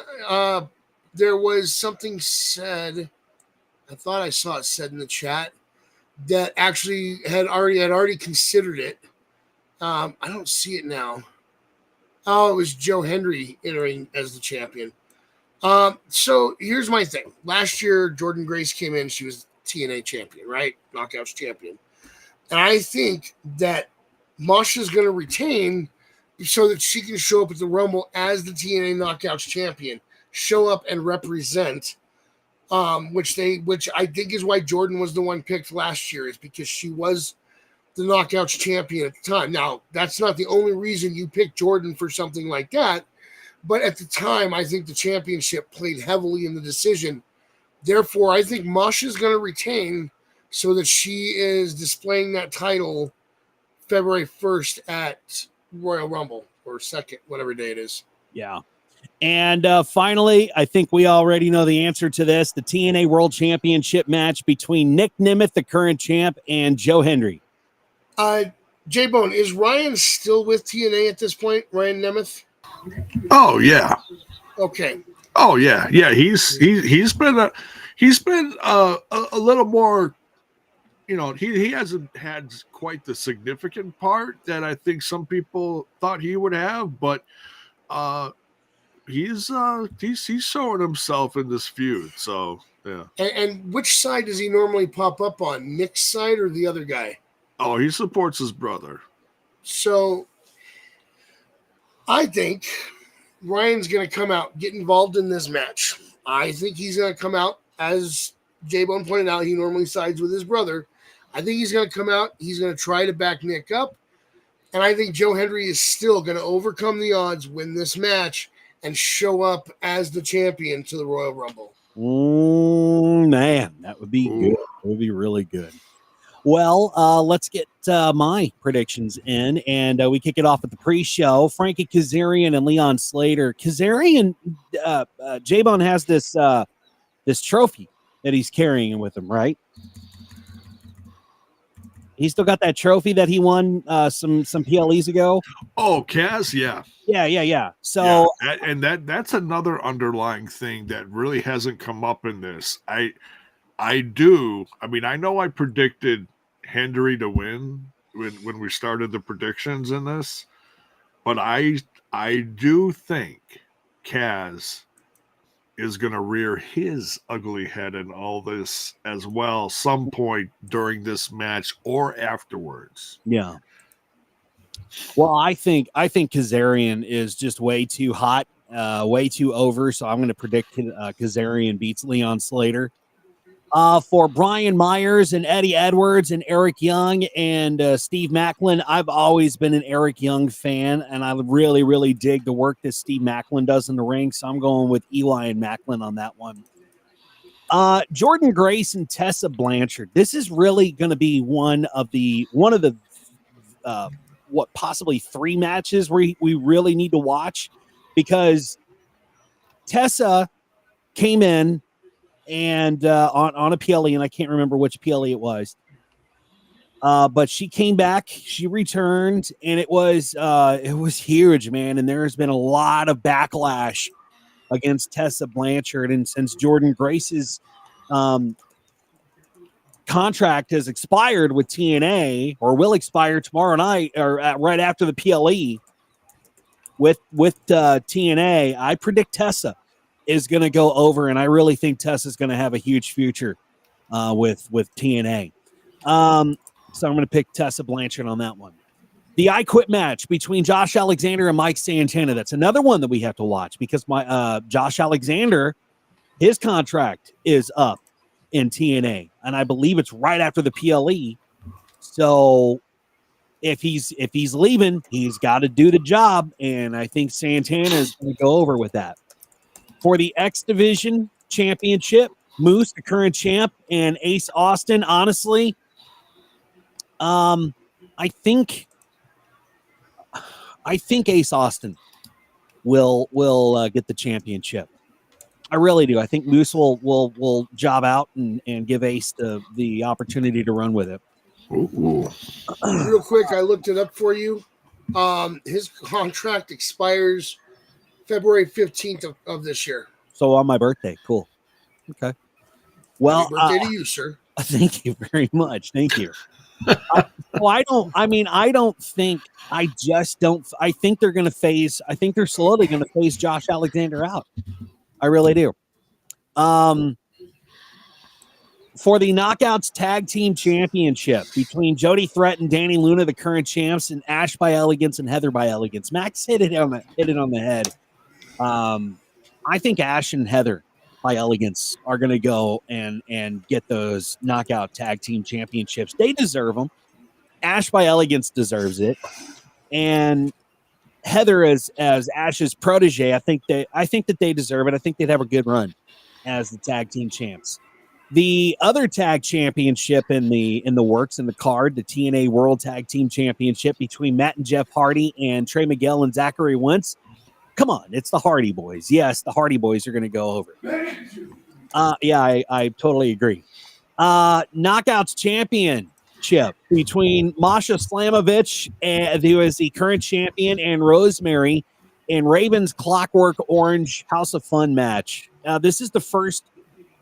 there was something said, I thought I saw it said in the chat, that actually had already considered it. I don't see it now. Oh, it was Joe Hendry entering as the champion. So here's my thing. Last year, Jordynne Grace came in. She was TNA champion, right? Knockouts champion. And I think that Masha's going to retain so that she can show up at the Rumble as the TNA Knockouts champion, show up and represent, which I think is why Jordynne was the one picked last year, is because she was the Knockouts champion at the time. Now, that's not the only reason you picked Jordynne for something like that, but at the time, I think the championship played heavily in the decision. Therefore, I think Masha's going to retain so that she is displaying that title February 1st at Royal Rumble, or 2nd, whatever day it is. Yeah. And finally, I think we already know the answer to this, the TNA World Championship match between Nemeth, the current champ, and Joe Hendry. J-Bone, is Ryan still with TNA at this point, Ryan Nemeth? Oh, yeah. Okay. Oh, yeah. Yeah, he's been a little more, you know, he hasn't had quite the significant part that I think some people thought he would have, but he's showing himself in this feud. So yeah. And which side does he normally pop up on? Nick's side or the other guy? Oh, he supports his brother. So I think Ryan's going to come out, get involved in this match. I think he's going to come out, as J-Bone pointed out, he normally sides with his brother. I think he's going to come out. He's going to try to back Nick up. And I think Joe Hendry is still going to overcome the odds, win this match, and show up as the champion to the Royal Rumble. Man, that would be good. That would be really good. Well, let's get my predictions in, and we kick it off at the pre-show. Frankie Kazarian and Leon Slater. Kazarian, J-Bone has this trophy that he's carrying with him, right? He still got that trophy that he won some PLEs ago. Oh, Kaz, yeah. Yeah. So yeah, that's another underlying thing that really hasn't come up in this. I know I predicted Hendry to win when we started the predictions in this, but I do think Kaz is going to rear his ugly head in all this as well some point during this match or afterwards. Yeah. Well, I think Kazarian is just way too hot, way too over, so I'm going to predict Kazarian beats Leon Slater. For Brian Myers and Eddie Edwards and Eric Young and Steve Maclin, I've always been an Eric Young fan, and I really, really dig the work that Steve Maclin does in the ring, so I'm going with Eli and Maclin on that one. Jordynne Grace and Tessa Blanchard. This is really going to be one of the possibly 3 matches we really need to watch, because Tessa came in and on a PLE, and I can't remember which PLE it was, but she came back, she returned, and it was huge, man. And there has been a lot of backlash against Tessa Blanchard, and since Jordynne Grace's contract has expired with TNA, or will expire tomorrow night, or right after the PLE with TNA, I predict Tessa is going to go over, and I really think Tessa's going to have a huge future with TNA. So I'm going to pick Tessa Blanchard on that one. The I Quit match between Josh Alexander and Mike Santana. That's another one that we have to watch, because my Josh Alexander, his contract is up in TNA, and I believe it's right after the PLE. So if he's leaving, he's got to do the job, and I think Santana is going to go over with that. For the X Division Championship, Moose, the current champ, and Ace Austin. Honestly, I think Ace Austin will get the championship. I really do. I think Moose will job out and give Ace the opportunity to run with it. Ooh. Real quick, I looked it up for you. His contract expires February 15th of this year. So on my birthday. Cool. Okay. Well, happy birthday to you, sir. Thank you very much. Thank you. I think they're going to phase. I think they're slowly going to phase Josh Alexander out. I really do. For the Knockouts Tag Team Championship between Jody Threat and Dani Luna, the current champs, and Ash by Elegance and Heather by Elegance. Max hit it on the head. I think Ash and Heather by Elegance are going to go and get those Knockout Tag Team Championships. They deserve them. Ash by Elegance deserves it, and Heather as Ash's protege, I think that they deserve it. I think they'd have a good run as the tag team champs. The other tag championship in the works, in the card, the TNA World Tag Team Championship between Matt and Jeff Hardy and Trey Miguel and Zachary Wentz. Come on, it's the Hardy Boys. Yes, the Hardy Boys are going to go over. Yeah, I totally agree. Knockouts Championship between Masha Slamovich, who is the current champion, and Rosemary, and Raven's Clockwork Orange House of Fun match. This is the first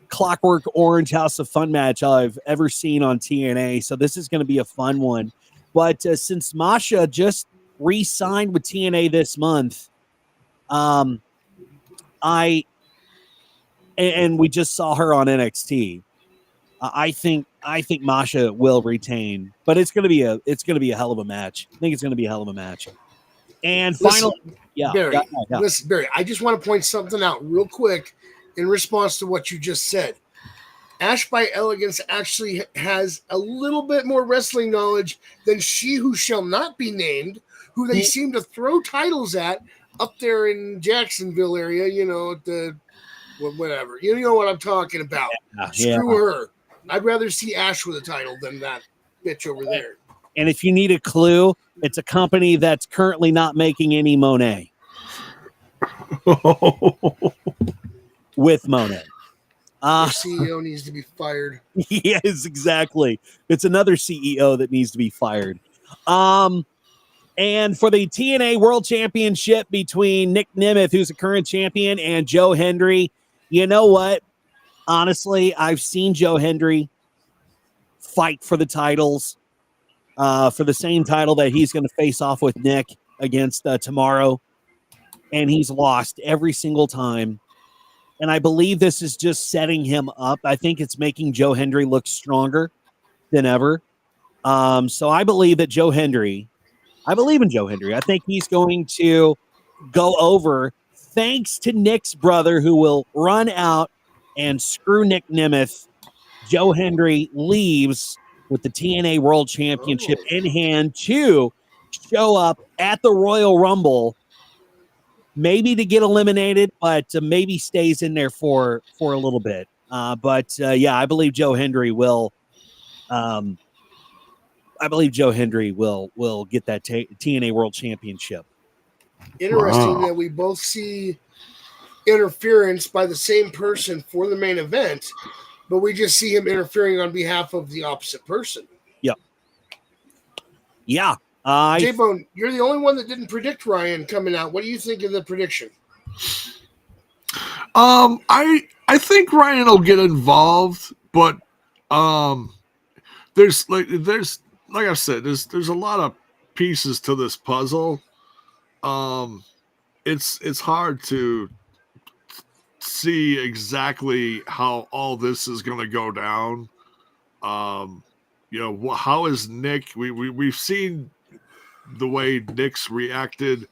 Clockwork Orange House of Fun match I've ever seen on TNA, so this is going to be a fun one. But since Masha just re-signed with TNA this month, and we just saw her on NXT, I think Masha will retain, but it's going to be a hell of a match. I think it's going to be a hell of a match. And finally, Barry, listen, Barry, I just want to point something out real quick in response to what you just said. Ash by Elegance actually has a little bit more wrestling knowledge than She Who Shall Not Be Named, who they seem to throw titles at up there in Jacksonville area, at the whatever. You know what I'm talking about. Screw her. I'd rather see Ash with a title than that bitch over there. And if you need a clue, it's a company that's currently not making any Monet. With Monet. Your CEO needs to be fired. Yes, exactly. It's another CEO that needs to be fired. And for the TNA World Championship between Nick Nemeth, who's a current champion, and Joe Hendry, you know what? Honestly, I've seen Joe Hendry fight for the titles, for the same title that he's going to face off with Nick against tomorrow, and he's lost every single time. And I believe this is just setting him up. I think it's making Joe Hendry look stronger than ever. So I believe that I believe in Joe Hendry. I think he's going to go over thanks to Nick's brother, who will run out and screw Nick Nemeth Joe Hendry leaves with the TNA World Championship in hand to show up at the Royal Rumble, maybe to get eliminated, but maybe stays in there for a little bit. Yeah, I believe Joe Hendry will. I believe Joe Hendry will get that TNA World Championship. Interesting that we both see interference by the same person for the main event, but we just see him interfering on behalf of the opposite person. Yep. Yeah. J-Bone, you're the only one that didn't predict Ryan coming out. What do you think of the prediction? I think Ryan will get involved, but there's like I said, there's a lot of pieces to this puzzle. It's hard to see exactly how all this is going to go down. How is Nick? We've seen the way Nick's reacted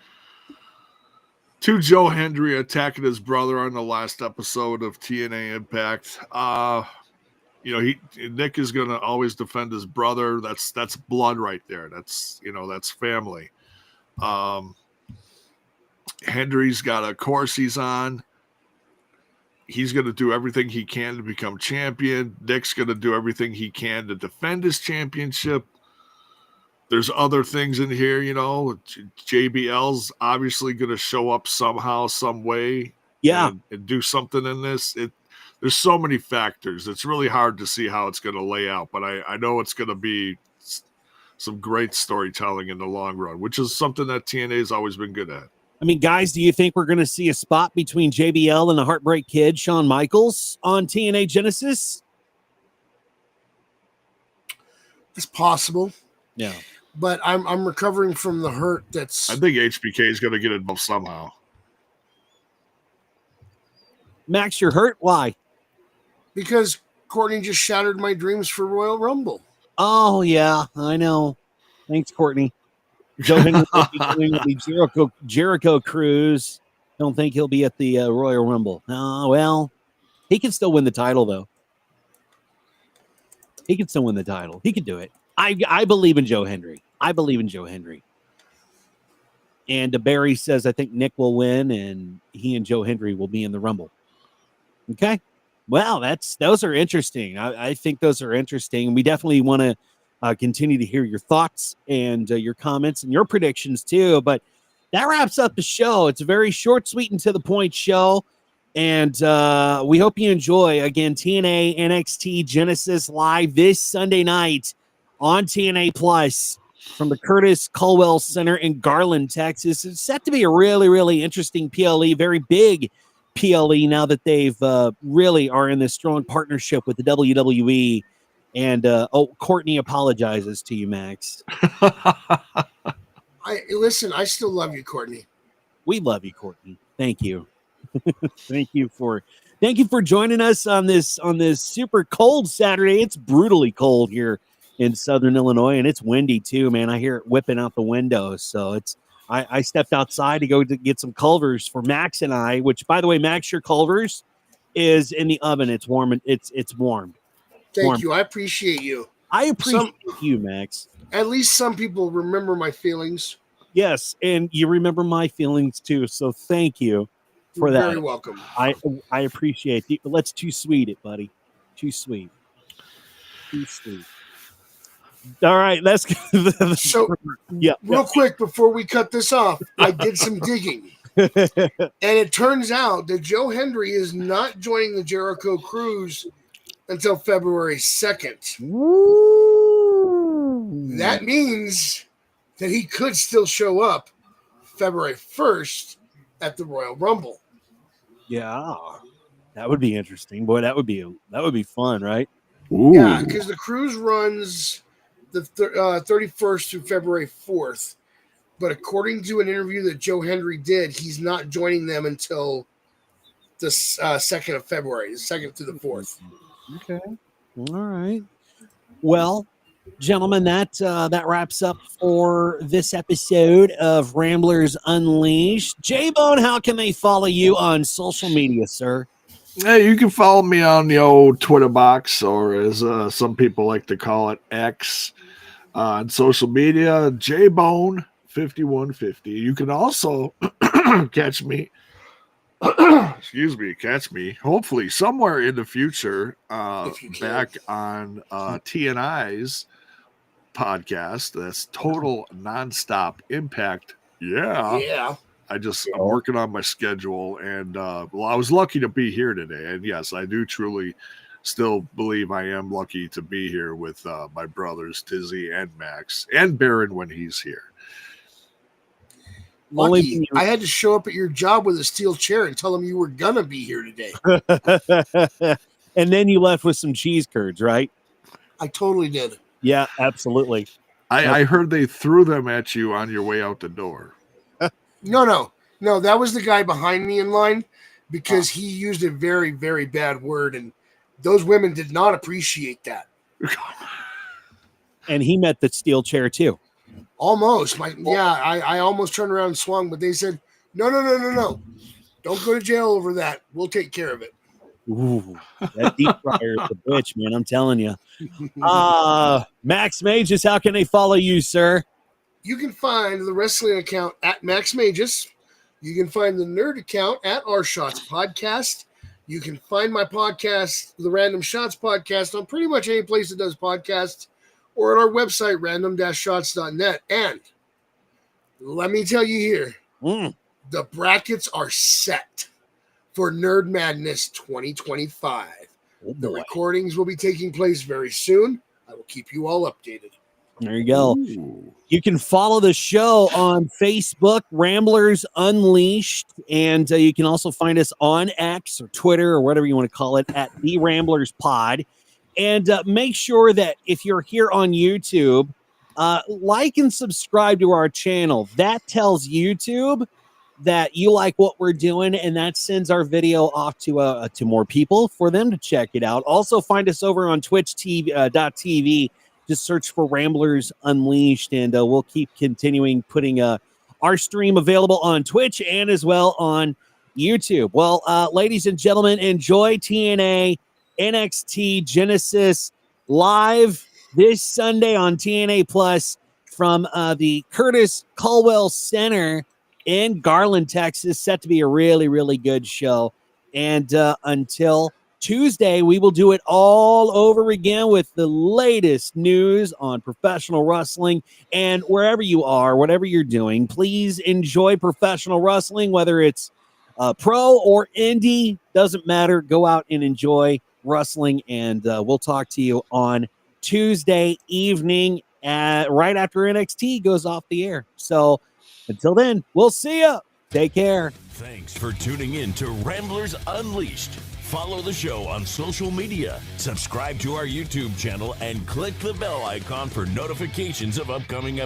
to Joe Hendry attacking his brother on the last episode of TNA Impact. Nick is going to always defend his brother. That's blood right there. That's family. Hendry's got a course he's on. He's going to do everything he can to become champion. Nick's going to do everything he can to defend his championship. There's other things in here, JBL's obviously going to show up somehow, some way. Yeah. And do something in this. There's so many factors. It's really hard to see how it's going to lay out, but I know it's going to be some great storytelling in the long run, which is something that TNA has always been good at. I mean, guys, do you think we're going to see a spot between JBL and the Heartbreak Kid, Shawn Michaels, on TNA Genesis? It's possible. Yeah. But I'm recovering from the hurt that's... I think HBK is going to get involved somehow. Max, you're hurt? Why? Because Courtney just shattered my dreams for Royal Rumble. Oh, yeah, I know. Thanks, Courtney. Joe Hendry will be doing the Jericho Cruise. Don't think he'll be at the Royal Rumble. Oh, well, he can still win the title, though. He can still win the title. He can do it. I believe in Joe Hendry. And Barry says, I think Nick will win, and he and Joe Hendry will be in the Rumble. Okay. Well, those are interesting. I think those are interesting. We definitely want to continue to hear your thoughts and your comments and your predictions too. But that wraps up the show. It's a very short, sweet, and to the point show. And we hope you enjoy, again, TNA NXT Genesis live this Sunday night on TNA Plus from the Curtis Culwell Center in Garland, Texas. It's set to be a really, really interesting PLE, very big PLE now that they've really are in this strong partnership with the WWE. And Courtney apologizes to you, Max. Listen, I still love you, Courtney. We love you, Courtney. Thank you. Thank you for joining us on this super cold Saturday. It's brutally cold here in Southern Illinois, and it's windy too, man. I hear it whipping out the windows. So I stepped outside to go to get some Culvers for Max and I, which, by the way, Max, your Culvers is in the oven. It's warm. And it's warm. Thank you. I appreciate you. I appreciate you, Max. At least some people remember my feelings. Yes, and you remember my feelings too. So thank you for that. You're very welcome. I appreciate it. Let's too sweet it, buddy. Too sweet. Too sweet. All right, let's go. So, real quick before we cut this off, I did some digging. And it turns out that Joe Hendry is not joining the Jericho Cruise until February 2nd. Woo. That means that he could still show up February 1st at the Royal Rumble. Yeah, that would be interesting. Boy, that would be fun, right? Ooh. Yeah, because the cruise runs the 31st through February 4th. But according to an interview that Joe Hendry did, he's not joining them until the 2nd of February, the 2nd through the 4th. Okay. All right. Well, gentlemen, that wraps up for this episode of Ramblers Unleashed. J-Bone, how can they follow you on social media, sir? Hey, you can follow me on the old Twitter box, or as some people like to call it, X, on social media, JBone5150. You can also catch me, hopefully somewhere in the future, back on TNI's podcast. That's Total Nonstop Impact. Yeah. I'm working on my schedule, and I was lucky to be here today. And yes, I do truly still believe I am lucky to be here with my brothers Tizzy and Max, and Baron when he's here. Lucky. I had to show up at your job with a steel chair and tell them you were gonna be here today. And then you left with some cheese curds, right? I totally did. Yeah, absolutely. I heard they threw them at you on your way out the door. No. That was the guy behind me in line, because he used a very, very bad word, and those women did not appreciate that. And he met the steel chair too. Almost. I almost turned around and swung, but they said, no. Don't go to jail over that. We'll take care of it. Ooh, that deep fryer is a bitch, man. I'm telling you. Max Mages, how can they follow you, sir? You can find the wrestling account at Max Mages. You can find the nerd account at Our Shots Podcast. You can find my podcast, the Random Shots Podcast, on pretty much any place that does podcasts, or at our website, random-shots.net. And let me tell you here, the brackets are set for Nerd Madness 2025. The recordings will be taking place very soon. I will keep you all updated. There you go. Ooh. You can follow the show on Facebook, Ramblers Unleashed, and you can also find us on X or Twitter or whatever you want to call it at The Ramblers Pod. And make sure that if you're here on YouTube, like and subscribe to our channel. That tells YouTube that you like what we're doing, and that sends our video off to more people for them to check it out. Also, find us over on twitch.tv. Just search for Ramblers Unleashed, and we'll keep continuing putting our stream available on Twitch and as well on YouTube. Well, ladies and gentlemen, enjoy TNA NXT Genesis live this Sunday on TNA Plus from the Curtis Culwell Center in Garland, Texas. Set to be a really, really good show. And until Tuesday, we will do it all over again with the latest news on professional wrestling. And wherever you are, whatever you're doing, please enjoy professional wrestling, whether it's pro or indie, doesn't matter. Go out and enjoy wrestling, and we'll talk to you on Tuesday evening right after NXT goes off the air. So until then, we'll see you. Take care. Thanks for tuning in to Ramblers Unleashed. Follow the show on social media, subscribe to our YouTube channel, and click the bell icon for notifications of upcoming episodes.